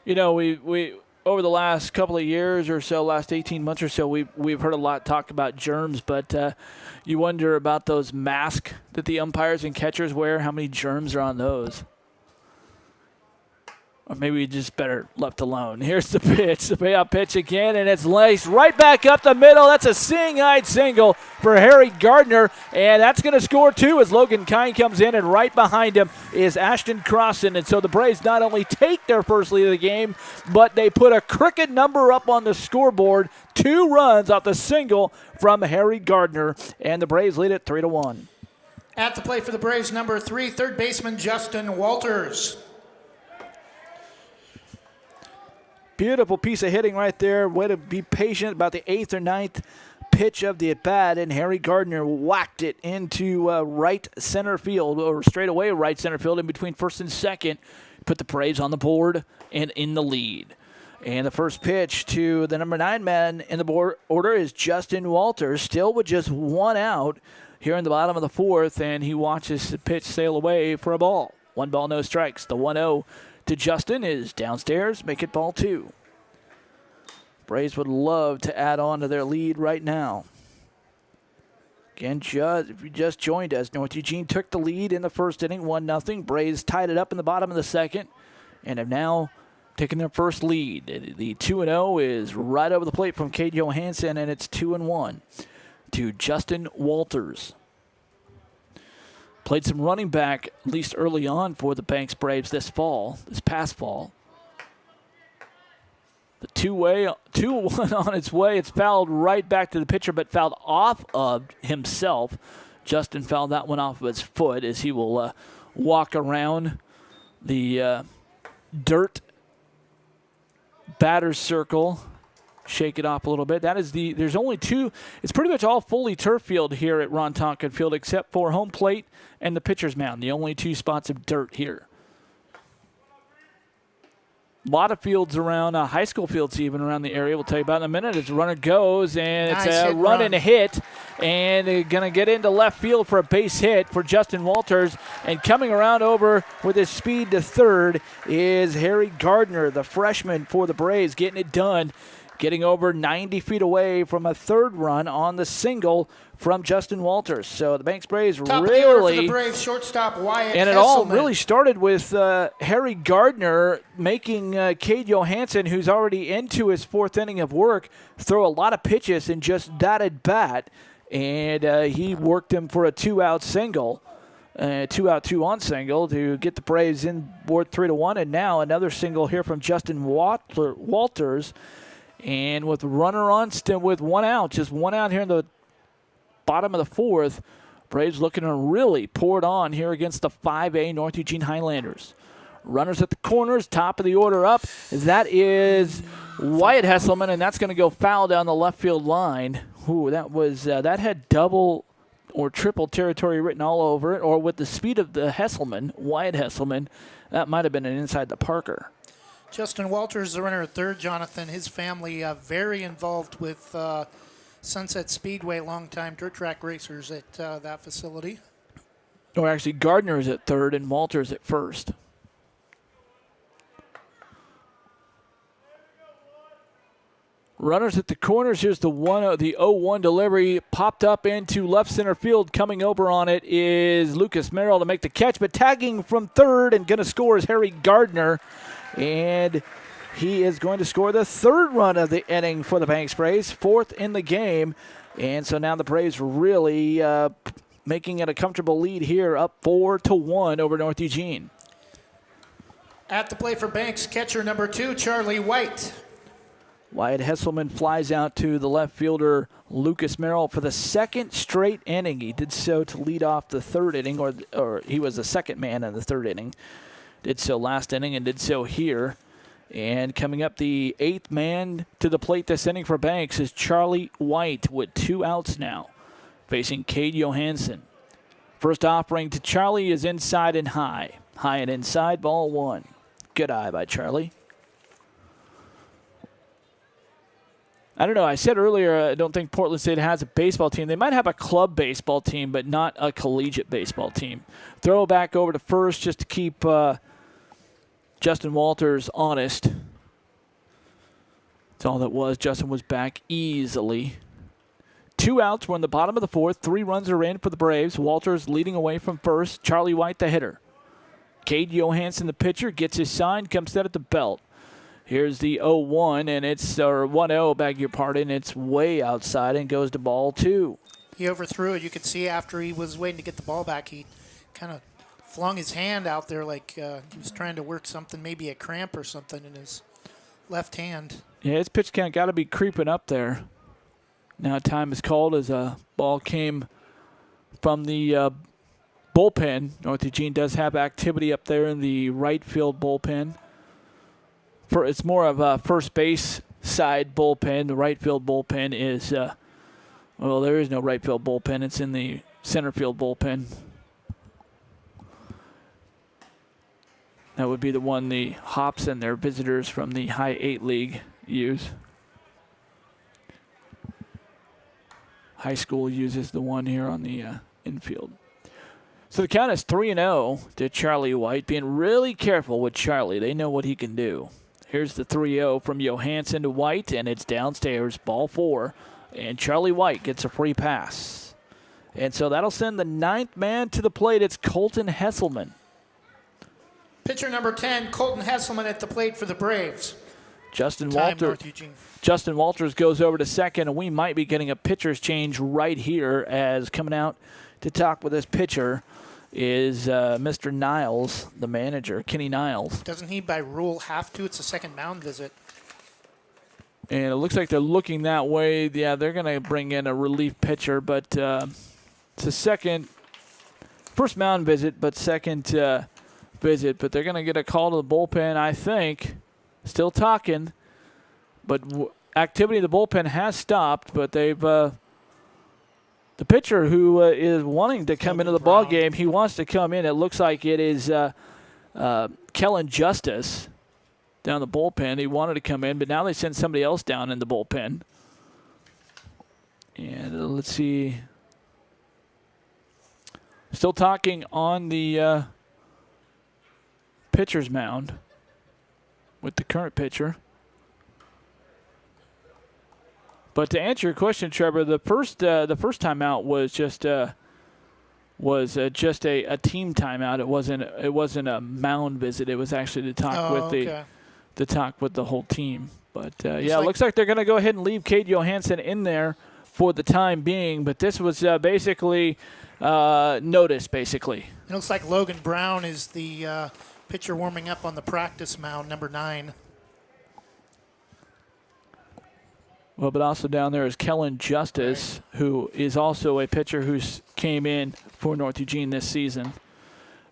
We over the last couple of years or so, last 18 months or so, we've heard a lot talk about germs, but you wonder about those masks that the umpires and catchers wear. How many germs are on those? Or maybe we just better left alone. Here's the pitch, the payout pitch again, and it's laced right back up the middle. That's a seeing-eyed single for Harry Gardner, and that's going to score 2 as Logan Kine comes in, and right behind him is Ashton Crossan. And so the Braves not only take their first lead of the game, but they put a crooked number up on the scoreboard. 2 runs off the single from Harry Gardner, and the Braves lead it 3-1. At the plate for the Braves, number 3, third baseman Justin Walters. Beautiful piece of hitting right there. Way to be patient about the 8th or 9th pitch of the at-bat, and Harry Gardner whacked it into right center field, or straight away right center field in between first and second. put the Braves on the board and in the lead. And the first pitch to the number 9 man in the board order is Justin Walters, still with just one out here in the bottom of the fourth, and he watches the pitch sail away for a ball. 1 ball, no strikes. The 1-0 to Justin is downstairs, make it ball 2. Braves would love to add on to their lead right now. Again, if you just joined us, North Eugene took the lead in the first inning, 1-0. Braves tied it up in the bottom of the second and have now taken their first lead. The 2-0 is right over the plate from Cade Johansson, and it's 2-1 to Justin Walters. Played some running back, at least early on, for the Banks Braves this past fall. The 2-1 on its way. It's fouled right back to the pitcher, but fouled off of himself. Justin fouled that one off of his foot as he will walk around the dirt batter's circle, shake it off a little bit. There's only 2. It's pretty much all fully turf field here at Ron Tonkin Field except for home plate and the pitcher's mound. The only 2 spots of dirt here. A lot of fields around, high school fields even around the area. We'll tell you about in a minute. As the runner goes, and it's a run and a hit. And they're going to get into left field for a base hit for Justin Walters. And coming around over with his speed to third is Harry Gardner, the freshman for the Braves, getting it done. Getting over 90 feet away from a third run on the single from Justin Walters. So the Banks Braves Top really... of the order for the Braves, shortstop Wyatt And it Hesselman. all really started with Harry Gardner making Cade Johansson, who's already into his 4th inning of work, throw a lot of pitches in just that at bat. And he worked him for a 2-out single. 2-out, 2-on single to get the Braves in board 3-1. And now another single here from Justin Walters. And with runner on, with 1 out, just 1 out here in the bottom of the 4th, Braves looking to really pour it on here against the 5A North Eugene Highlanders. Runners at the corners, top of the order up. That is Wyatt Hesselman, and that's going to go foul down the left field line. Ooh, that had double or triple territory written all over it, or with the speed of the Wyatt Hesselman, that might have been an inside the Parker. Justin Walters, the runner at third, Jonathan. His family very involved with Sunset Speedway, longtime dirt track racers at that facility. Or actually, Gardner is at third and Walters at first. Runners at the corners. Here's the 0-1 delivery. Popped up into left center field. Coming over on it is Lucas Merrill to make the catch, but tagging from third and going to score is Harry Gardner. And he is going to score the 3rd run of the inning for the Banks Braves, 4th in the game. And so now the Braves really making it a comfortable lead here, up 4-1 over North Eugene. At the plate for Banks, catcher number 2, Charlie White. Wyatt Hesselman flies out to the left fielder Lucas Merrill for the 2nd straight inning. He did so to lead off the 3rd inning, or he was the 2nd man in the 3rd inning. Did so last inning and did so here. And coming up, the 8th man to the plate this inning for Banks is Charlie White with 2 outs now, facing Cade Johansson. First offering to Charlie is inside and high. High and inside, ball 1. Good eye by Charlie. I don't know. I said earlier I don't think Portland State has a baseball team. They might have a club baseball team, but not a collegiate baseball team. Throw back over to first just to keep Justin Walters honest. That's all that was. Justin was back easily. 2 outs. We're in the bottom of the 4th. 3 runs are in for the Braves. Walters leading away from first. Charlie White, the hitter. Cade Johansson, the pitcher, gets his sign, comes set at the belt. Here's the 0-1, and it's 1-0, beg your pardon. It's way outside and goes to ball 2. He overthrew it. You could see after he was waiting to get the ball back, he kind of flung his hand out there like he was trying to work something, maybe a cramp or something in his left hand. Yeah, his pitch count got to be creeping up there. Now time is called as a ball came from the bullpen. North Eugene does have activity up there in the right field bullpen. It's more of a first base side bullpen. The right field bullpen is, there is no right field bullpen. It's in the center field bullpen. That would be the one the Hops and their visitors from the High 8 League use. High school uses the one here on the infield. So the count is 3-0 to Charlie White. Being really careful with Charlie. They know what he can do. Here's the 3-0 from Johansson to White, and it's downstairs, ball 4. And Charlie White gets a free pass. And so that'll send the 9th man to the plate. It's Colton Hesselman. Pitcher number 10, Colton Hesselman at the plate for the Braves. Justin Walters goes over to second, and we might be getting a pitcher's change right here, as coming out to talk with this pitcher is Mr. Niles, the manager, Kenny Niles. Doesn't he, by rule, have to? It's a second mound visit. And it looks like they're looking that way. Yeah, they're going to bring in a relief pitcher, but it's a first mound visit, but second visit. But they're going to get a call to the bullpen, I think. Still talking, but activity in the bullpen has stopped, but they've the pitcher who is wanting to come into the ball game, he wants to come in. It looks like it is Kellen Justice down the bullpen. He wanted to come in, but now they send somebody else down in the bullpen. And let's see. Still talking on the pitcher's mound with the current pitcher. But to answer your question, Trevor, the first timeout was just a team timeout. It wasn't a mound visit. It was actually to talk with the whole team. But it looks like they're going to go ahead and leave Cade Johansson in there for the time being. But this was basically notice. Basically, it looks like Logan Brown is the pitcher warming up on the practice mound, number 9. Well, but also down there is Kellen Justice, who is also a pitcher who's came in for North Eugene this season.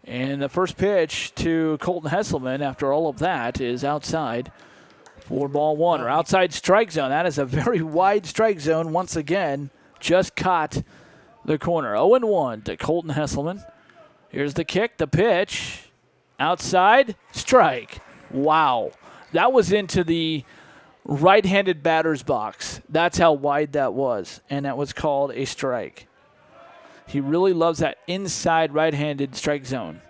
And the first pitch to Colton Hesselman after all of that is outside for ball 1, or outside strike zone. That is a very wide strike zone once again. Just caught the corner. 0-1 to Colton Hesselman. Here's the kick, the pitch. Outside, strike. Wow. That was into the right-handed batter's box. That's how wide that was, and that was called a strike. He really loves that inside right-handed strike zone.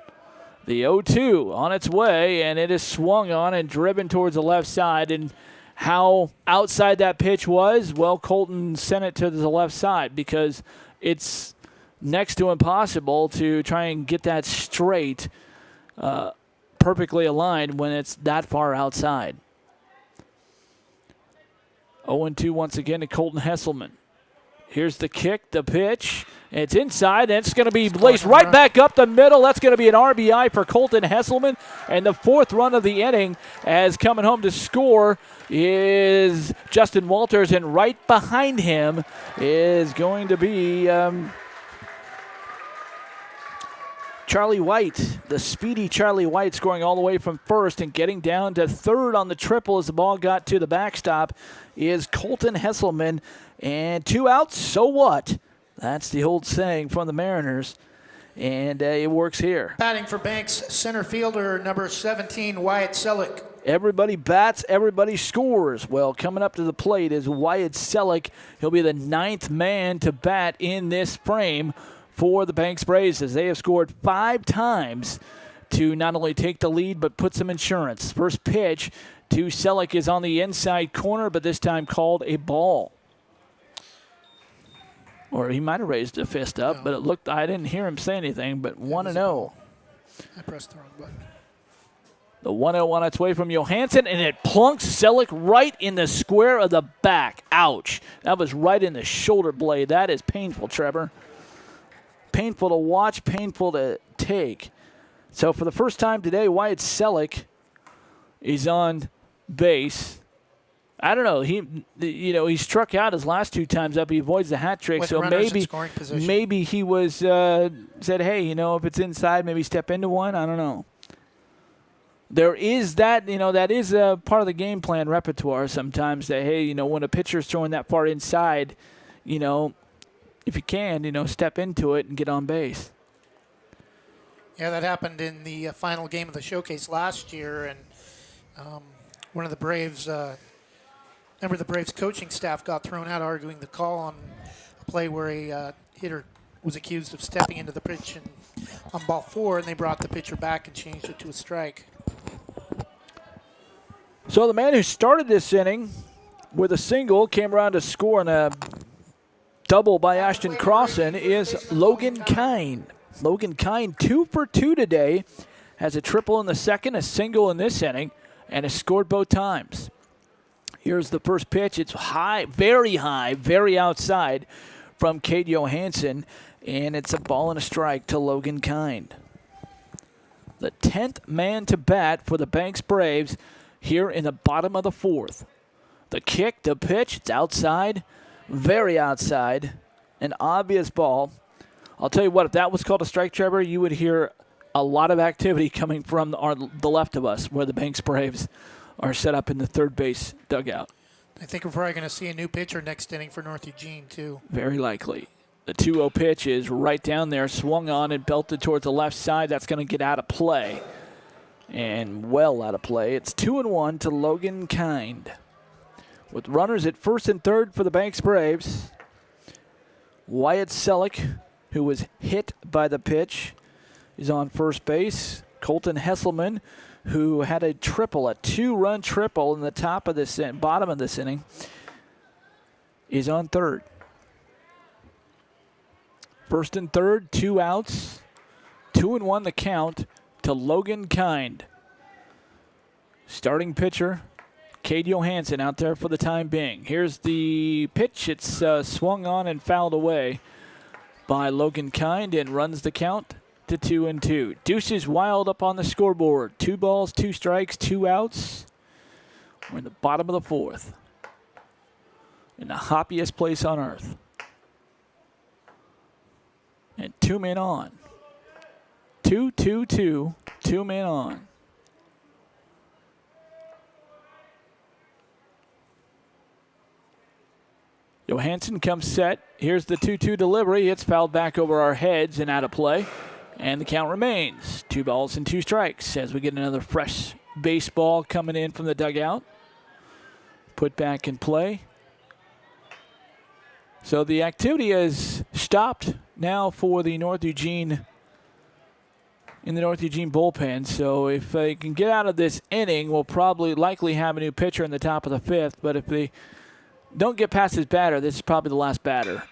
The 0-2 on its way, and it is swung on and driven towards the left side. And how outside that pitch was, well, Colton sent it to the left side because it's next to impossible to try and get that straight, perfectly aligned when it's that far outside. 0-2 once again to Colton Hesselman. Here's the kick, the pitch. It's inside, and it's going to be laced right back up the middle. That's going to be an RBI for Colton Hesselman. And the 4th run of the inning, as coming home to score, is Justin Walters. And right behind him is going to be Charlie White, the speedy Charlie White, scoring all the way from first and getting down to third on the triple as the ball got to the backstop is Colton Hesselman. And 2 outs, so what? That's the old saying from the Mariners, and it works here. Batting for Banks, center fielder number 17, Wyatt Selleck. Everybody bats, everybody scores. Well, coming up to the plate is Wyatt Selleck. He'll be the 9th man to bat in this frame for the Banks Braves, as they have scored 5 times to not only take the lead but put some insurance. First pitch to Selleck is on the inside corner, but this time called a ball. Or he might have raised a fist up, but it looked, I didn't hear him say anything, but 1-0. I pressed the wrong button. The 1-0 on its way from Johansson, and it plunks Selleck right in the square of the back. Ouch. That was right in the shoulder blade. That is painful, Trevor. Painful to watch, painful to take. So for the first time today, Wyatt Selleck is on base. I don't know. He struck out his last 2 times up. He avoids the hat trick. With so maybe he was said, hey, if it's inside, maybe step into one. I don't know. There is that, that is a part of the game plan repertoire sometimes that, hey, when a pitcher's throwing that far inside, if you can, step into it and get on base. Yeah, that happened in the final game of the showcase last year, and one of the Braves, member of the Braves coaching staff got thrown out arguing the call on a play where a hitter was accused of stepping into the pitch and on ball 4, and they brought the pitcher back and changed it to a strike. So the man who started this inning with a single, came around to score on a double by Ashton Crossan, is Logan Kind. Logan Kind, 2 for 2 today, has a triple in the second, a single in this inning, and has scored both times. Here's the first pitch. It's high, very outside from Cade Johansson, and it's a ball and a strike to Logan Kind. The 10th man to bat for the Banks Braves here in the bottom of the 4th. The kick, the pitch, it's outside, very outside, an obvious ball. I'll tell you what, if that was called a strike, Trevor, you would hear a lot of activity coming from the left of us, where the Banks Braves are set up in the third base dugout. I think we're probably going to see a new pitcher next inning for North Eugene, too. Very likely. The 2-0 pitch is right down there, swung on and belted towards the left side. That's going to get out of play, and well out of play. It's 2-1 to Logan Kind. With runners at first and third for the Banks Braves, Wyatt Selleck, who was hit by the pitch, is on first base. Colton Hesselman, who had a triple, a 2-run triple in the bottom of this inning, is on third. First and third, 2 outs, 2-1 the count to Logan Kind. Starting pitcher, Cade Johansson, out there for the time being. Here's the pitch. It's swung on and fouled away by Logan Kind and runs the count to 2-2. Deuces Wild up on the scoreboard. 2 balls, 2 strikes, 2 outs. We're in the bottom of the 4th. In the hoppiest place on earth. And 2 men on. 2-2-2. 2 men on. Johansson comes set. Here's the 2-2 delivery. It's fouled back over our heads and out of play. And the count remains 2 balls and 2 strikes as we get another fresh baseball coming in from the dugout. Put back in play. So the activity has stopped now for the North Eugene bullpen. So if they can get out of this inning, we'll likely have a new pitcher in the top of the 5th. But if they don't get past his batter, this is probably the last batter.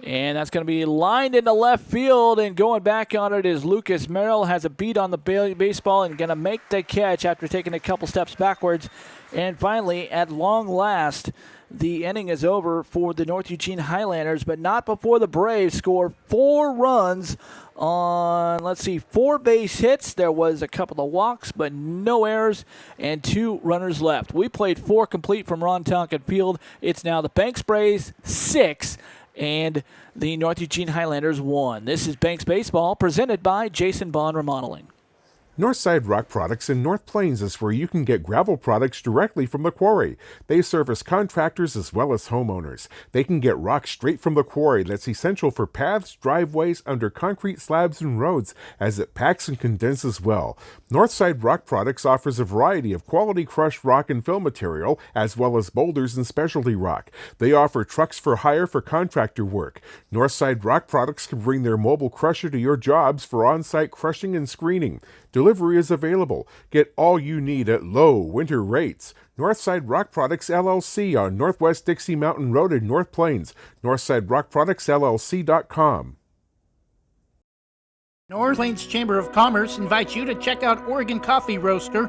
And that's going to be lined into left field, and going back on it is Lucas Merrill. Has a beat on the baseball and going to make the catch after taking a couple steps backwards. And finally, at long last, the inning is over for the North Eugene Highlanders, but not before the Braves score 4 runs on, 4 base hits. There was a couple of walks, but no errors, and 2 runners left. We played 4 complete from Ron Tonkin Field. It's now the Banks Braves 6 and the North Eugene Highlanders 1. This is Banks Baseball, presented by Jason Bond Remodeling. Northside Rock Products in North Plains is where you can get gravel products directly from the quarry. They service contractors as well as homeowners. They can get rock straight from the quarry that's essential for paths, driveways, under concrete slabs and roads, as it packs and condenses well. Northside Rock Products offers a variety of quality crushed rock and fill material, as well as boulders and specialty rock. They offer trucks for hire for contractor work. Northside Rock Products can bring their mobile crusher to your jobs for on-site crushing and screening. Delivery is available. Get all you need at low winter rates. Northside Rock Products LLC on Northwest Dixie Mountain Road in North Plains. NorthsideRockProductsLLC.com. North Plains Chamber of Commerce invites you to check out Oregon Coffee Roaster.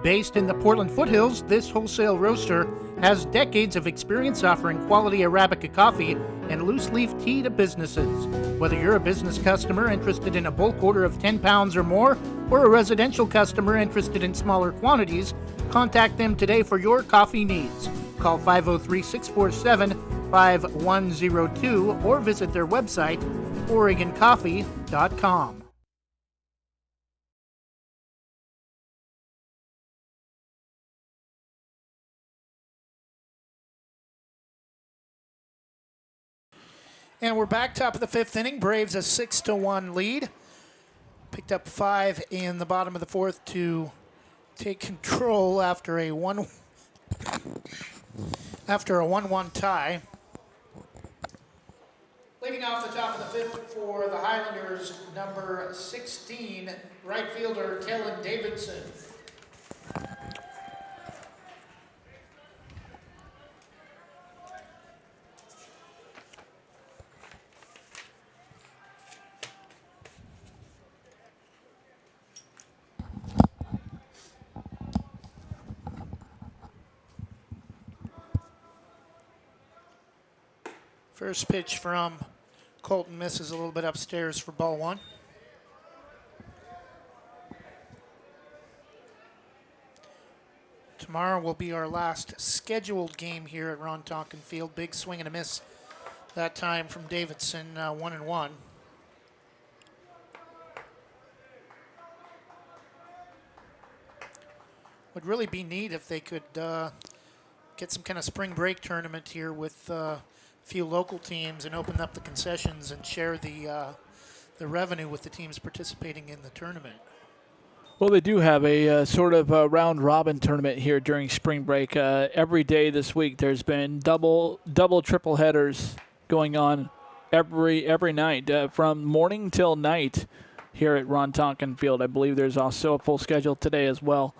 Based in the Portland foothills, this wholesale roaster has decades of experience offering quality Arabica coffee and loose leaf tea to businesses. Whether you're a business customer interested in a bulk order of 10 pounds or more, or a residential customer interested in smaller quantities, contact them today for your coffee needs. Call 503-647-5102 or visit their website, OregonCoffee.com. And we're back, top of the 5th inning. Braves a 6-1 lead. Picked up 5 in the bottom of the fourth to take control after a 1-1 tie. Leading off the top of the fifth for the Highlanders, number 16, right fielder Kellen Davidson. First pitch from Colton misses a little bit upstairs for ball 1. Tomorrow will be our last scheduled game here at Ron Tonkin Field. Big swing and a miss that time from Davidson, 1-1. Would really be neat if they could get some kind of spring break tournament here with few local teams and open up the concessions and share the revenue with the teams participating in the tournament. Well, they do have a sort of round-robin tournament here during spring break. Every day this week, there's been double, triple headers going on every night from morning till night here at Ron Tonkin Field. I believe there's also a full schedule today as well.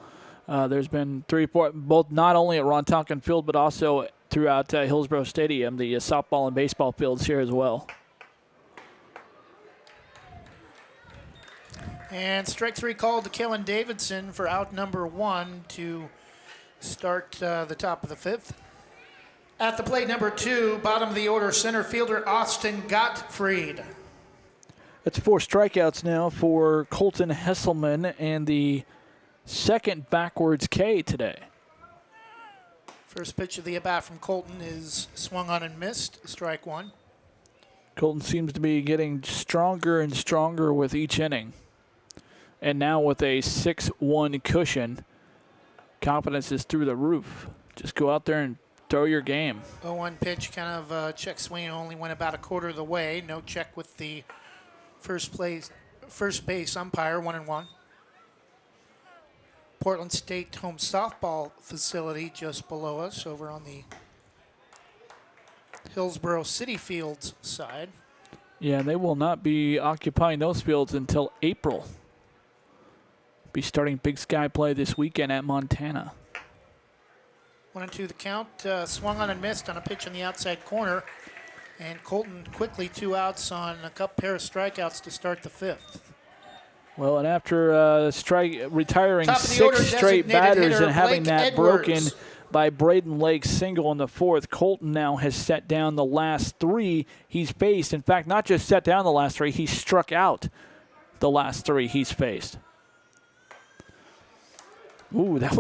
There's been 3 or 4, both not only at Ron Tonkin Field, but also throughout Hillsborough Stadium, the softball and baseball fields here as well. And strike 3 called to Kellen Davidson for out number 1 to start the top of the fifth. At the plate, number 2, bottom of the order, center fielder Austin Gottfried. That's 4 strikeouts now for Colton Hesselman and the second backwards K today. First pitch of the at-bat from Colton is swung on and missed, strike 1. Colton seems to be getting stronger and stronger with each inning. And now with a 6-1 cushion, confidence is through the roof. Just go out there and throw your game. 0-1 pitch, kind of check swing, only went about a quarter of the way. No check with the first base umpire, 1-1. Portland State home softball facility just below us over on the Hillsborough City Fields side. Yeah, they will not be occupying those fields until April. Be starting Big Sky play this weekend at Montana. 1-2 the count, swung on and missed on a pitch in the outside corner. And Colton quickly 2 outs on a pair of strikeouts to start the fifth. Well, and after retiring 6 straight batters and having that broken by Braden Lake's single in the fourth, Colton now has set down the last 3 he's faced. In fact, not just set down the last 3, he struck out the last 3 he's faced. Ooh, that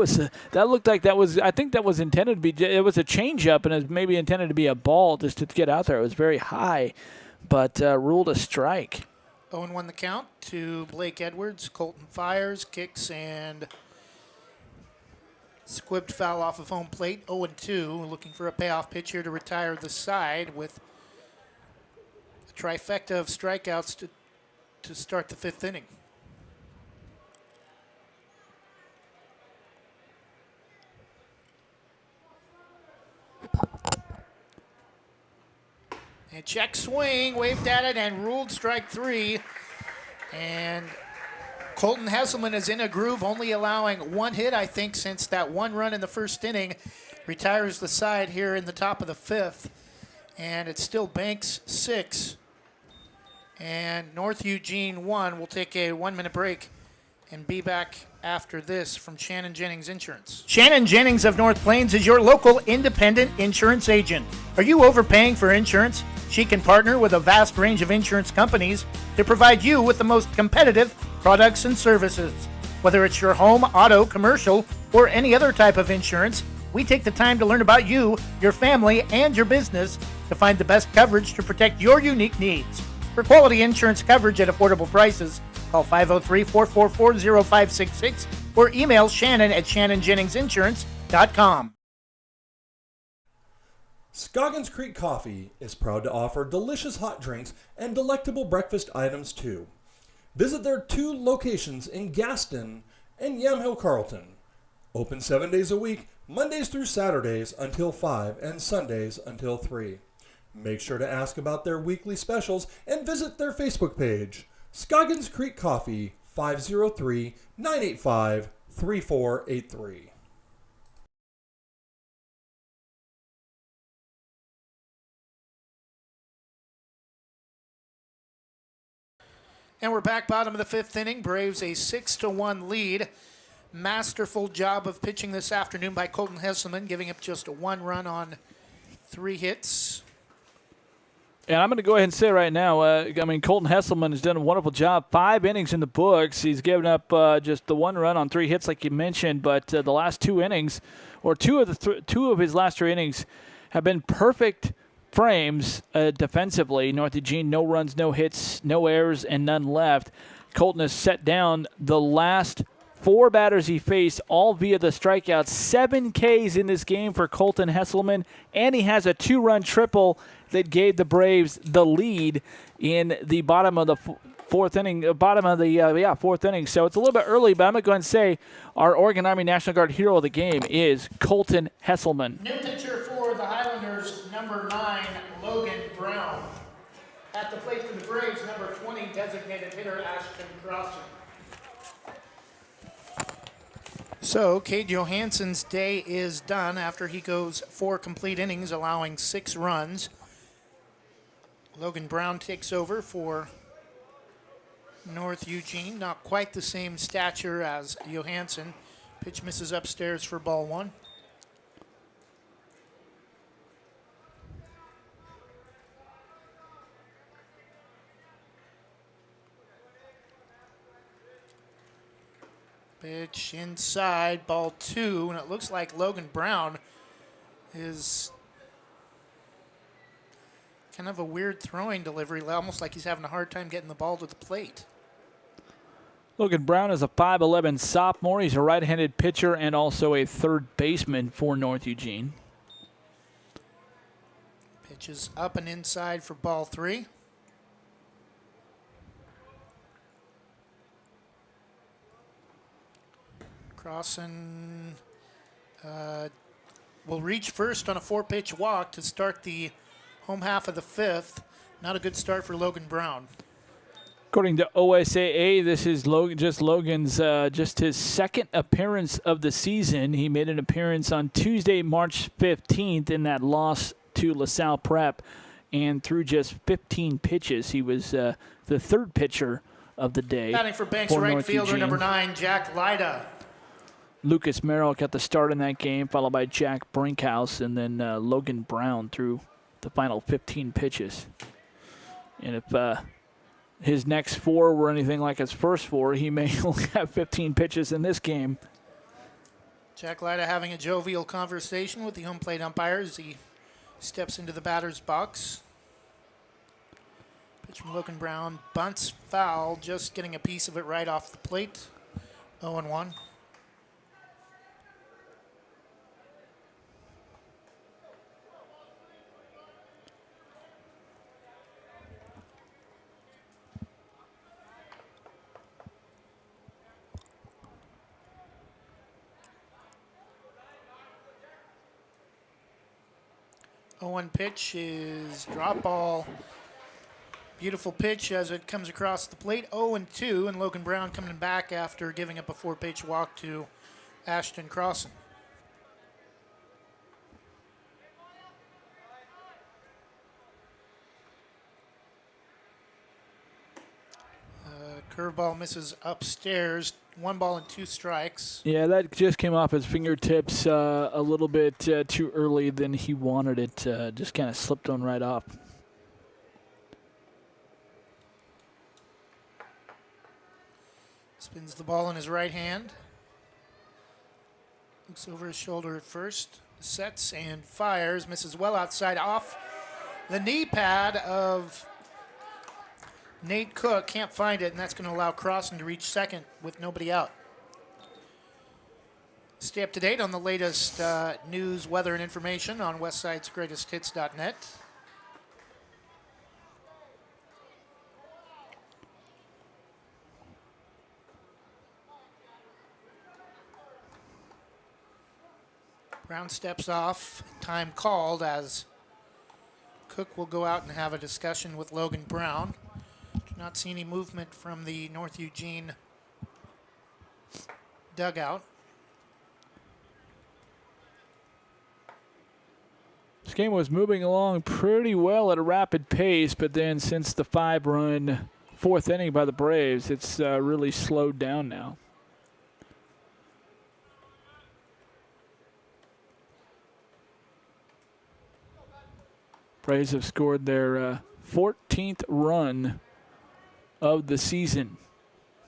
looked like that was, I think that was intended to be, it was a changeup and it was maybe intended to be a ball just to get out there. It was very high, but ruled a strike. 0-1 the count to Blake Edwards. Colton fires, kicks, and squibbed foul off of home plate. 0-2, looking for a payoff pitch here to retire the side with a trifecta of strikeouts to start the fifth inning. And check swing, waved at it, and ruled strike 3. And Colton Hesselman is in a groove, only allowing 1 hit, I think, since that 1 run in the first inning. Retires the side here in the top of the fifth. And it's still Banks 6 and North Eugene 1. We'll take a 1-minute break and be back after this from Shannon Jennings Insurance. Shannon Jennings of North Plains is your local independent insurance agent. Are you overpaying for insurance? She can partner with a vast range of insurance companies to provide you with the most competitive products and services. Whether it's your home, auto, commercial, or any other type of insurance, we take the time to learn about you, your family, and your business to find the best coverage to protect your unique needs. For quality insurance coverage at affordable prices, call 503-444-0566 or email Shannon at shannonjenningsinsurance.com. Scoggins Creek Coffee is proud to offer delicious hot drinks and delectable breakfast items too. Visit their 2 locations in Gaston and Yamhill Carlton. Open 7 days a week, Mondays through Saturdays until 5 and Sundays until 3. Make sure to ask about their weekly specials and visit their Facebook page. Scoggins Creek Coffee, 503-985-3483. And we're back bottom of the 5th inning. Braves a 6-1 lead. Masterful job of pitching this afternoon by Colton Hesselman, giving up just 1 run on 3 hits. And I'm going to go ahead and say right now, Colton Hesselman has done a wonderful job. 5 innings in the books. He's given up just the 1 run on 3 hits, like you mentioned. But the last 2 innings, or two of his last 3 innings, have been perfect frames defensively. North Eugene, no runs, no hits, no errors, and none left. Colton has set down the last 4 batters he faced, all via the strikeouts. 7 Ks in this game for Colton Hesselman, and he has a 2-run triple that gave the Braves the lead in the bottom of the 4th inning. Fourth inning. So it's a little bit early, but I'm going to go ahead and say our Oregon Army National Guard hero of the game is Colton Hesselman. New pitcher for the Highlanders, number 9, Logan Brown. At the plate for the Braves, number 20, designated hitter Ashton Crossan. So, Cade Johansson's day is done after he goes 4 complete innings, allowing 6 runs. Logan Brown takes over for North Eugene. Not quite the same stature as Johansson. Pitch misses upstairs for ball 1. Pitch inside, ball 2, and it looks like Logan Brown is kind of a weird throwing delivery, almost like he's having a hard time getting the ball to the plate. Logan Brown is a 5'11 sophomore. He's a right-handed pitcher and also a third baseman for North Eugene. Pitch is up and inside for ball 3. Crossan will reach first on a 4-pitch walk to start the home half of the 5th. Not a good start for Logan Brown. According to OSAA, this is Logan's just his 2nd appearance of the season. He made an appearance on Tuesday, March 15th in that loss to LaSalle Prep, and through just 15 pitches, he was the 3rd pitcher of the day. Batting for Banks right fielder, number 9, Jack Lyda. Lucas Merrill got the start in that game, followed by Jack Brinkhouse, and then Logan Brown threw the final 15 pitches. And if his next 4 were anything like his first 4, he may only have 15 pitches in this game. Jack Lyda having a jovial conversation with the home plate umpire as he steps into the batter's box. Pitch from Logan Brown, bunts foul, just getting a piece of it right off the plate. 0-1. One pitch is drop ball. Beautiful pitch as it comes across the plate. 0-2, and Logan Brown coming back after giving up a 4-pitch walk to Ashton Crossan. Curveball misses upstairs. 1 ball and 2 strikes. Yeah, that just came off his fingertips a little bit too early than he wanted it. Just kind of slipped on right off. Spins the ball in his right hand. Looks over his shoulder at first. Sets and fires. Misses well outside off the knee pad of Nate Cook. Can't find it, and that's going to allow Crossan to reach second with nobody out. Stay up to date on the latest news, weather, and information on westsidesgreatesthits.net. Brown steps off. Time called as Cook will go out and have a discussion with Logan Brown. Do not see any movement from the North Eugene dugout. This game was moving along pretty well at a rapid pace, but then since the 5-run fourth inning by the Braves, it's really slowed down now. Braves have scored their 14th run of the season,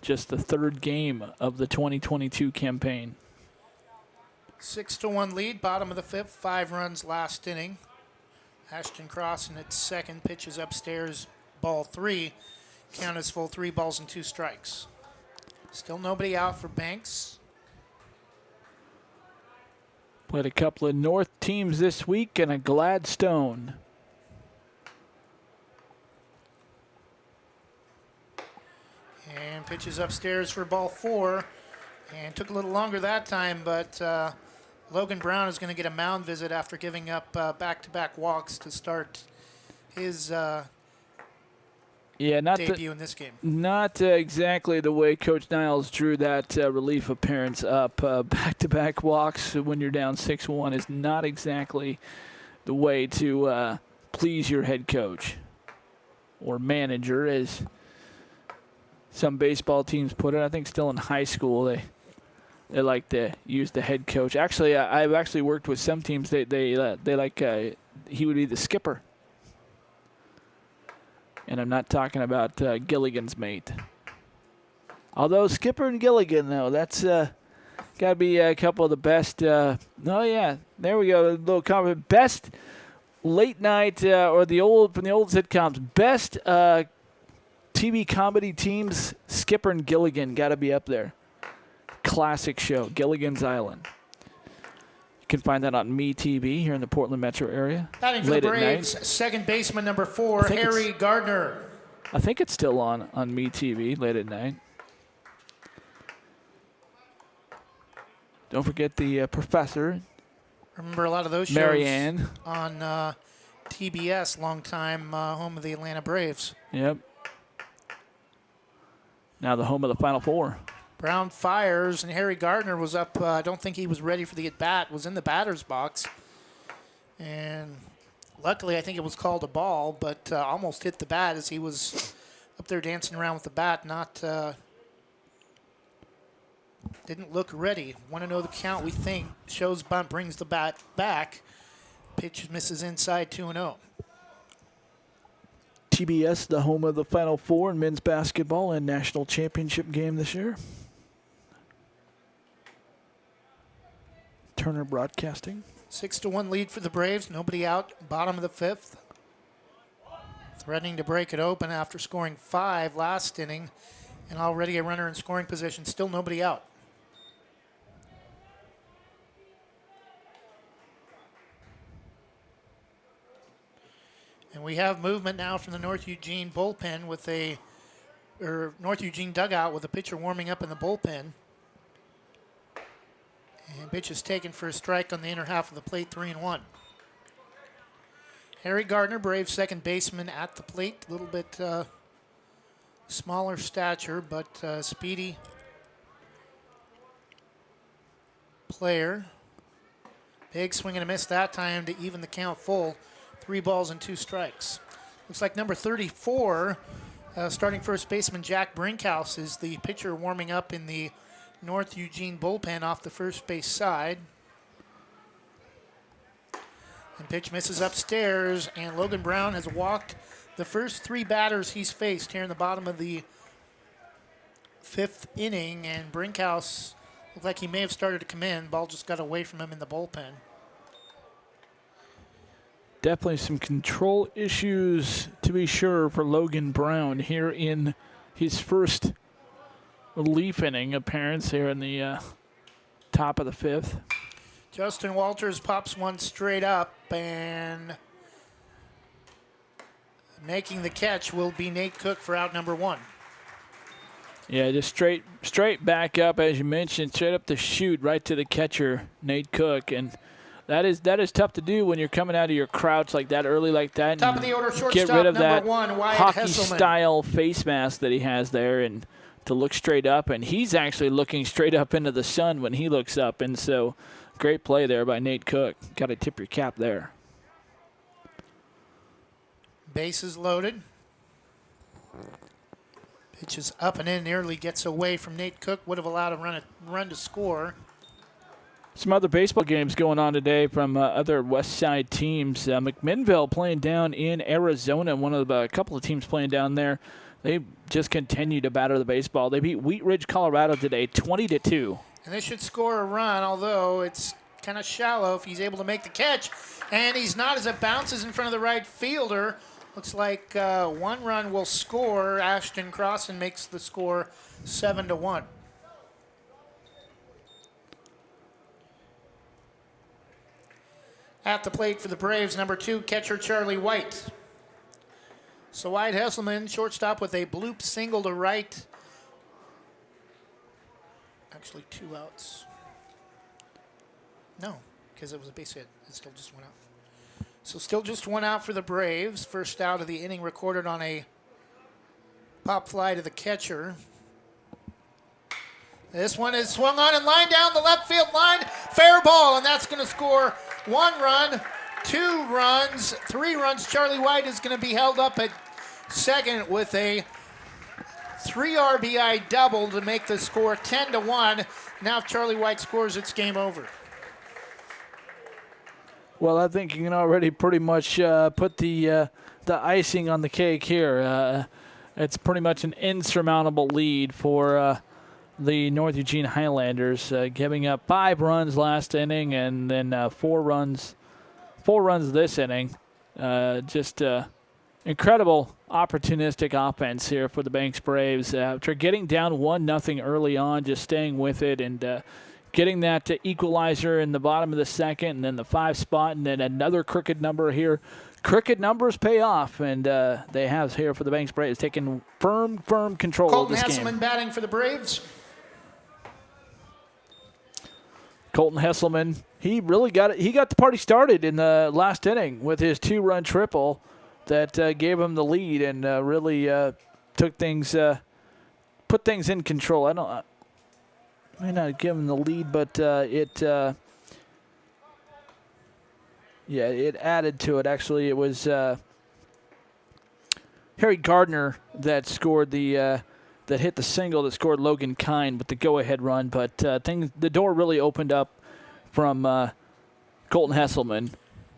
just the third game of the 2022 campaign. 6-1 lead, bottom of the fifth, 5 runs last inning. Ashton Cross in its second pitches upstairs, ball 3. Count is full, 3 balls and 2 strikes. Still nobody out for Banks. Played a couple of North teams this week and a Gladstone. And pitches upstairs for ball 4. And took a little longer that time, but Logan Brown is going to get a mound visit after giving up back-to-back walks to start his debut in this game. Not exactly the way Coach Niles drew that relief appearance up. Back-to-back walks when you're down 6-1 is not exactly the way to please your head coach or manager, as some baseball teams put it. I think still in high school they like to use the head coach. Actually, I've actually worked with some teams. They like he would be the skipper, and I'm not talking about Gilligan's mate. Although Skipper and Gilligan, though, that's got to be a couple of the best. Oh yeah, there we go. A little comment. Best late night or from the old sitcoms. Best TV comedy teams. Skipper and Gilligan got to be up there. Classic show, Gilligan's Island. You can find that on MeTV here in the Portland metro area. Batting for the Braves, second baseman number 4, Harry Gardner. I think it's still on MeTV late at night. Don't forget the professor. Remember a lot of those shows Marianne on TBS, longtime home of the Atlanta Braves. Yep. Now the home of the Final Four. Brown fires, and Harry Gardner was up. I don't think he was ready for the at-bat, was in the batter's box. And luckily, I think it was called a ball, but almost hit the bat as he was up there dancing around with the bat. Didn't look ready. Want to know the count, we think. Shows bunt, brings the bat back. Pitch misses inside, 2-0. TBS, the home of the Final Four in men's basketball and national championship game this year. Turner Broadcasting. 6-1 lead for the Braves. Nobody out. Bottom of the fifth. Threatening to break it open after scoring 5 last inning. And already a runner in scoring position. Still nobody out. And we have movement now from the North Eugene bullpen North Eugene dugout with a pitcher warming up in the bullpen. And pitch is taken for a strike on the inner half of the plate, 3-1. Harry Gardner, Braves second baseman at the plate. A little bit smaller stature, but speedy player. Big swing and a miss that time to even the count full. 3 balls and 2 strikes. Looks like number 34, starting first baseman Jack Brinkhouse, is the pitcher warming up in the North Eugene bullpen off the first base side. And pitch misses upstairs, and Logan Brown has walked the first 3 batters he's faced here in the bottom of the 5th inning, and Brinkhouse looked like he may have started to come in. Ball just got away from him in the bullpen. Definitely some control issues, to be sure, for Logan Brown here in his first relief inning appearance here in the top of the 5th. Justin Walters pops one straight up, and making the catch will be Nate Cook for out number 1. Yeah, just straight back up, as you mentioned, straight up the chute, right to the catcher, Nate Cook. And That is tough to do when you're coming out of your crouch like that early like that. Top of the order, shortstop, get rid of number that 1, Wyatt hockey-style face mask that he has there and to look straight up. And he's actually looking straight up into the sun when he looks up. And so great play there by Nate Cook. Got to tip your cap there. Bases loaded. Pitch is up and in, nearly gets away from Nate Cook. Would have allowed a run to score. Some other baseball games going on today from other West Side teams. McMinnville playing down in Arizona, one of a couple of teams playing down there. They just continue to batter the baseball. They beat Wheat Ridge, Colorado today, 20-2. And they should score a run, although it's kind of shallow if he's able to make the catch. And he's not as it bounces in front of the right fielder. Looks like 1 run will score. Ashton Crossan makes the score 7-1. At the plate for the Braves, number 2, catcher Charlie White. So Wyatt Hesselman, shortstop with a bloop single to right. Actually, 2 outs. No, because it was a base hit. It's still just 1 out. So still just 1 out for the Braves. First out of the inning recorded on a pop fly to the catcher. This one is swung on and lined down the left field line. Fair ball, and that's going to score 1 run, 2 runs, 3 runs. Charlie White is going to be held up at second with a 3 RBI double to make the score 10-1. Now if Charlie White scores, it's game over. Well, I think you can already pretty much put the icing on the cake here. It's pretty much an insurmountable lead for the North Eugene Highlanders, giving up 5 runs last inning and then 4 runs this inning. Just incredible opportunistic offense here for the Banks Braves. After getting down 1-0 early on, just staying with it and getting that equalizer in the bottom of the second, and then the 5 spot, and then another crooked number here. Crooked numbers pay off, and they have here for the Banks Braves, taking firm control Colton of this game. Hesselman batting for the Braves. Colton Hesselman, he really got it. He got the party started in the last inning with his 2-run triple that gave him the lead and really took things, put things in control. I may not give him the lead, but it added to it. Actually, it was Harry Gardner that scored that hit the single that scored Logan Kind with the go-ahead run. But the door really opened up from Colton Hesselman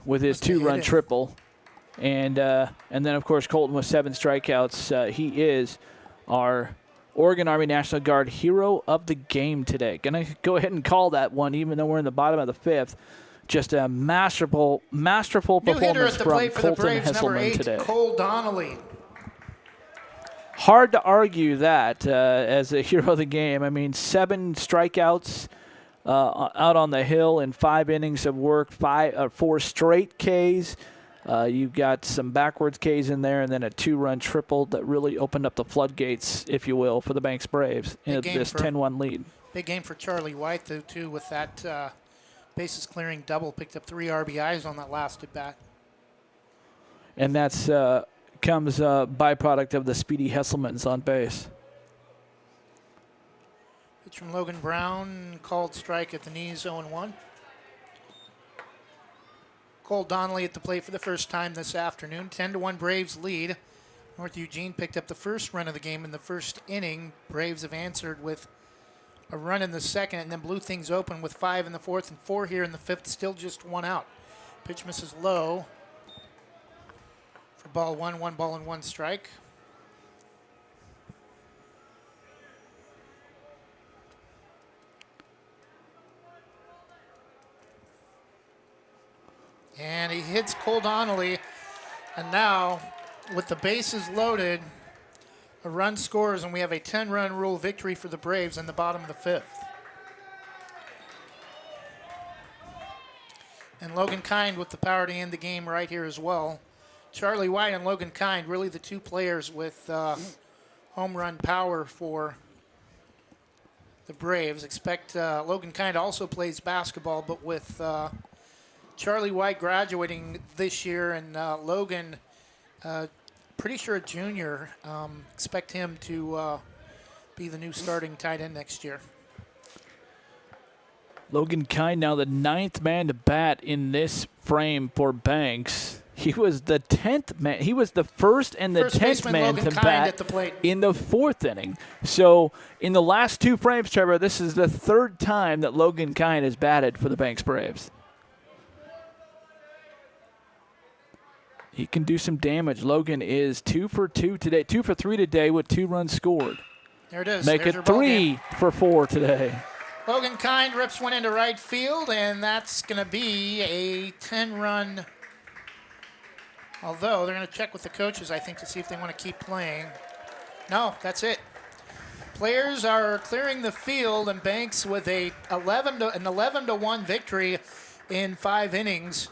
with his 2-run triple, and then of course Colton with 7 strikeouts. He is our Oregon Army National Guard hero of the game today. Gonna go ahead and call that one, even though we're in the bottom of the 5th. Just a masterful performance from Colton Hesselman today. Cole Donnelly. Hard to argue that as a hero of the game. I mean, 7 strikeouts out on the hill in 5 innings of work, 4 straight Ks. You've got some backwards Ks in there, and then a 2-run triple that really opened up the floodgates, if you will, for the Banks Braves in this 10-1 lead. Big game for Charlie White, though, too, with that bases clearing double. Picked up 3 RBIs on that last at bat. And that's comes byproduct of the speedy Hesselmans on base. Pitch from Logan Brown, called strike at the knees, 0-1. Cole Donnelly at the plate for the first time this afternoon. 10-1 Braves lead. North Eugene picked up the first run of the game in the first inning. Braves have answered with a run in the second and then blew things open with 5 in the fourth and 4 here in the fifth. Still just 1 out. Pitch misses low for ball 1, 1 ball and 1 strike. And he hits Cole Donnelly. And now, with the bases loaded, a run scores, and we have a 10-run rule victory for the Braves in the bottom of the 5th. And Logan Kind with the power to end the game right here as well. Charlie White and Logan Kind, really the 2 players with home run power for the Braves. Expect Logan Kind also plays basketball, but with Charlie White graduating this year, and Logan, pretty sure a junior. Expect him to be the new starting tight end next year. Logan Kind now the 9th man to bat in this frame for Banks. He was the 10th man. He was the first and the 10th man Logan to Kind bat at the plate. in the 4th inning. So in the last 2 frames, Trevor, this is the 3rd time that Logan Kind has batted for the Banks Braves. He can do some damage. Logan is 2 for 2 today, 2 for 3 today with 2 runs scored. There it is. Make There's it your ball 3 game. for 4 today. Logan Kind rips one into right field, and that's going to be a 10-run. Although they're going to check with the coaches, I think, to see if they want to keep playing. No, that's it. Players are clearing the field, and Banks with an 11-1 victory in 5 innings.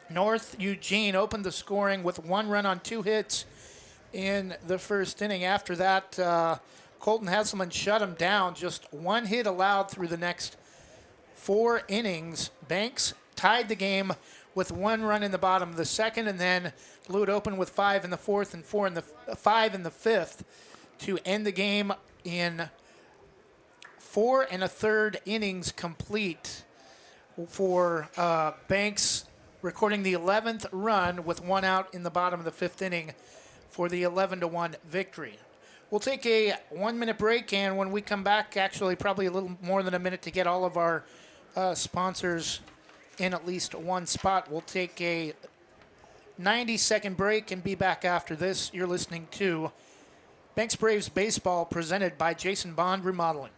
North Eugene opened the scoring with 1 run on 2 hits in the first inning. After that, Colton Hesselman shut him down. Just 1 hit allowed through the next 4 innings. Banks tied the game with 1 run in the bottom of the 2nd, and then blew it open with 5 in the 4th and 5 in the 5th to end the game in 4 1/3 innings complete for Banks, recording the 11th run with 1 out in the bottom of the 5th inning for the 11-1 victory. We'll take a 1-minute break, and when we come back, actually probably a little more than a minute to get all of our sponsors in at least one spot. We'll take a 90-second break and be back after this. You're listening to Banks Braves Baseball, presented by Jason Bond Remodeling.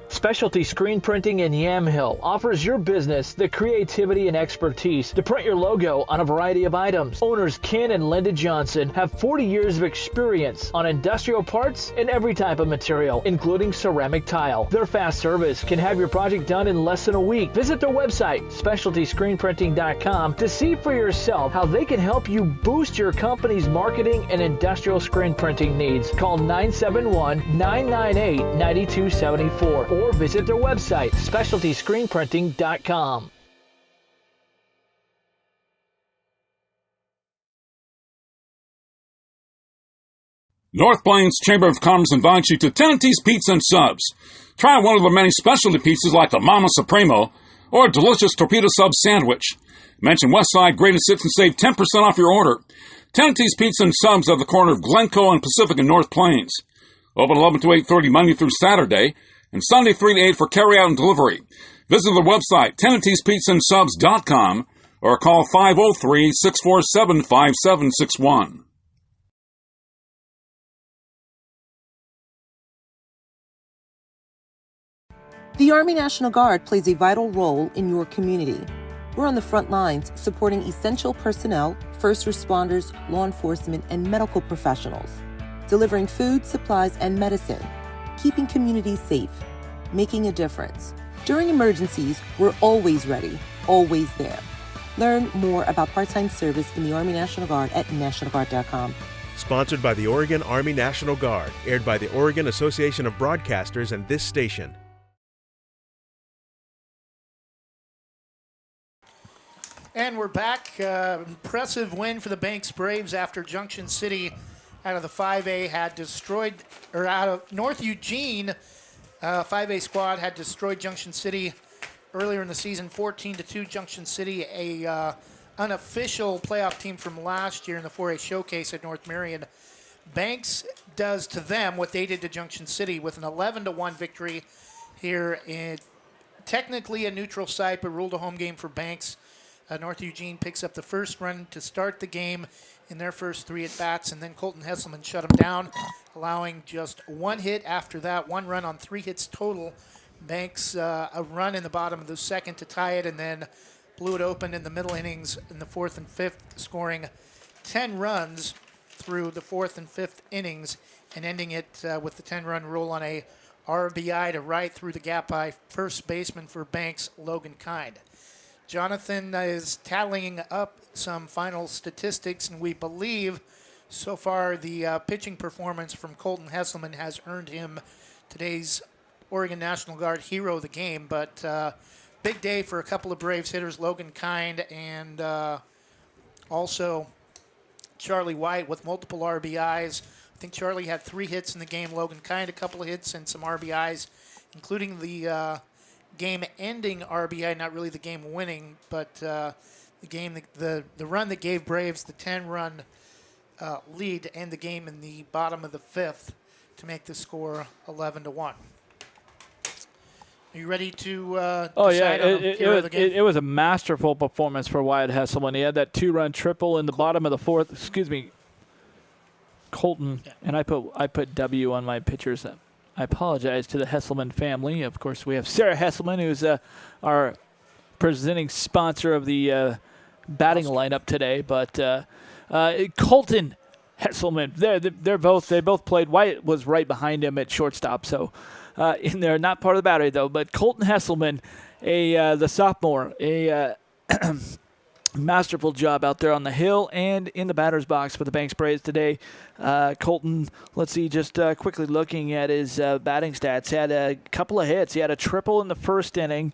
Specialty Screen Printing in Yamhill offers your business the creativity and expertise to print your logo on a variety of items. Owners Ken and Linda Johnson have 40 years of experience on industrial parts and every type of material, including ceramic tile. Their fast service can have your project done in less than a week. Visit their website, specialtyscreenprinting.com, to see for yourself how they can help you boost your company's marketing and industrial screen printing needs. Call 971-998-9274 or visit their website, specialtyscreenprinting.com. North Plains Chamber of Commerce invites you to Tenante's Pizza and Subs. Try one of the many specialty pizzas like the Mama Supremo or a delicious torpedo sub sandwich. Mention Westside Greatest Hits and save 10% off your order. Tenante's Pizza and Subs at the corner of Glencoe and Pacific in North Plains. Open 11 to 8:30 Monday through Saturday, and Sunday 3 to 8 for carry-out and delivery. Visit their website, Tenante'sPizzaAndSubs.com, or call 503-647-5761. The Army National Guard plays a vital role in your community. We're on the front lines supporting essential personnel, first responders, law enforcement, and medical professionals, delivering food, supplies, and medicine, keeping communities safe, making a difference. During emergencies, we're always ready, always there. Learn more about part-time service in the Army National Guard at nationalguard.com. Sponsored by the Oregon Army National Guard, aired by the Oregon Association of Broadcasters and this station. And we're back. Impressive win for the Banks Braves after Junction City out of the 5A had destroyed, or out of North Eugene, 5A squad had destroyed Junction City earlier in the season, 14-2. Junction City, a unofficial playoff team from last year in the 4A showcase at North Marion. Banks does to them what they did to Junction City with an 11-1 victory here in technically a neutral site, but ruled a home game for Banks. North Eugene picks up the first run to start the game in their first 3 at-bats, and then Colton Hesselman shut him down, allowing just 1 hit after that, 1 run on 3 hits total. Banks a run in the bottom of the 2nd to tie it, and then blew it open in the middle innings in the 4th and 5th, scoring 10 runs through the 4th and 5th innings, and ending it with the 10-run rule on a RBI to right through the gap by first baseman for Banks, Logan Kind. Jonathan is tallying up some final statistics, and we believe so far the pitching performance from Colton Hesselman has earned him today's Oregon National Guard Hero of the Game. But big day for a couple of Braves hitters, Logan Kind and also Charlie White with multiple RBIs. I think Charlie had 3 hits in the game. Logan Kind, a couple of hits and some RBIs, including the game-ending RBI, not really the game-winning, but the run that gave Braves the 10-run lead to end the game in the bottom of the 5th to make the score 11-1. Are you ready to decide on the hero of the game? It was a masterful performance for Wyatt Hesselman. He had that 2-run triple in the bottom of the 4th. Excuse me, Colton, and I put W on my pictures. I apologize to the Hesselman family. Of course, we have Sarah Hesselman, who's our presenting sponsor of the batting lineup today. But Colton Hesselman, they both played. Wyatt was right behind him at shortstop, so in there, not part of the battery though. But Colton Hesselman, the sophomore, masterful job out there on the hill and in the batter's box for the Banks Braves today. Colton, let's see, just quickly looking at his batting stats, had a couple of hits. He had a triple in the first inning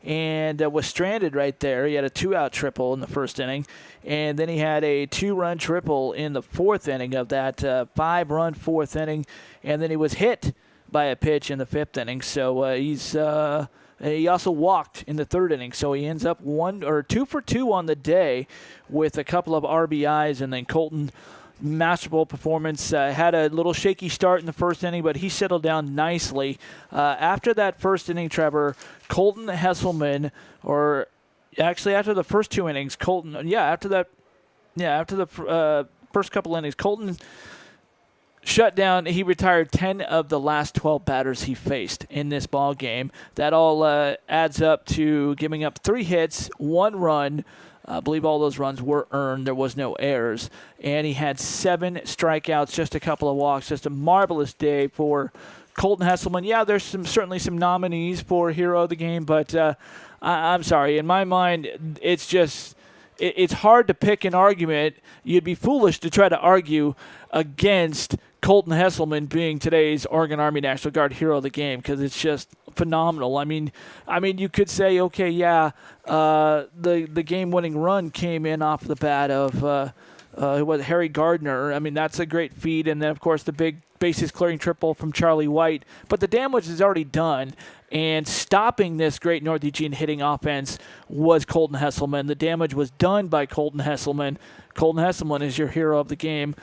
and was stranded right there. He had a 2-out triple in the first inning, and then he had a 2-run triple in the 4th inning of that 5-run 4th inning, and then he was hit by a pitch in the 5th inning. So he also walked in the 3rd inning, so he ends up 2 for 2 on the day with a couple of RBIs. And then Colton, masterful performance. Had a little shaky start in the 1st inning, but he settled down nicely. After that 1st inning, Trevor, Colton Hesselman, or actually after the first 2 innings, after the first couple innings, Colton shut down. He retired 10 of the last 12 batters he faced in this ball game. That all adds up to giving up 3 hits, 1 run. I believe all those runs were earned. There was no errors. And he had 7 strikeouts, just a couple of walks. Just a marvelous day for Colton Hesselman. Yeah, there's certainly some nominees for hero of the game, but I'm sorry. In my mind, it's hard to pick an argument. You'd be foolish to try to argue against Colton Hesselman being today's Oregon Army National Guard hero of the game, because it's just phenomenal. I mean, you could say, okay, the game-winning run came in off the bat of Harry Gardner. I mean, that's a great feat, and then of course the big bases-clearing triple from Charlie White. But the damage is already done, and stopping this great North Eugene hitting offense was Colton Hesselman. The damage was done by Colton Hesselman. Colton Hesselman is your hero of the game.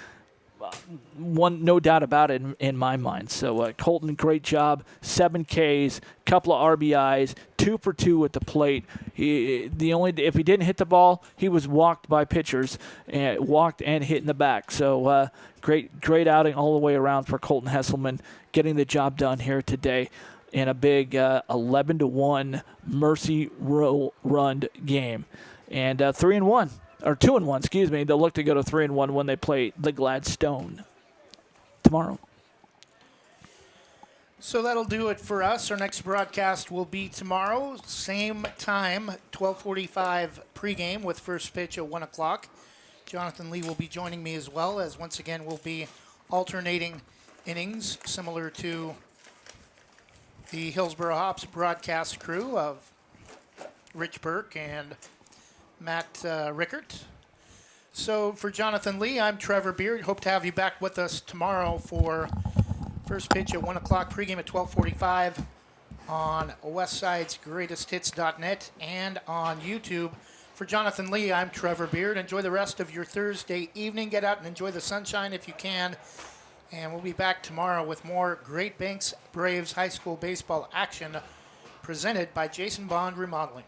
No doubt about it in my mind. So Colton, great job. 7 Ks, couple of RBIs, 2 for 2 at the plate. If he didn't hit the ball, he was walked by pitchers, and walked and hit in the back. So great outing all the way around for Colton Hesselman, getting the job done here today in a big 11-1 Mercy run game, and 3-1. Or 2-1, excuse me. They'll look to go to 3-1 when they play the Gladstone tomorrow. So that'll do it for us. Our next broadcast will be tomorrow, same time, 12:45 pregame with first pitch at 1 o'clock. Jonathan Lee will be joining me as well, as once again we'll be alternating innings, similar to the Hillsborough Hops broadcast crew of Rich Burke and Matt Rickert. So for Jonathan Lee, I'm Trevor Beard. Hope to have you back with us tomorrow for first pitch at 1 o'clock, pregame at 12:45 on westsidesgreatesthits.net and on YouTube. For Jonathan Lee, I'm Trevor Beard. Enjoy the rest of your Thursday evening. Get out and enjoy the sunshine if you can. And we'll be back tomorrow with more Great Banks Braves high school baseball action presented by Jason Bond Remodeling.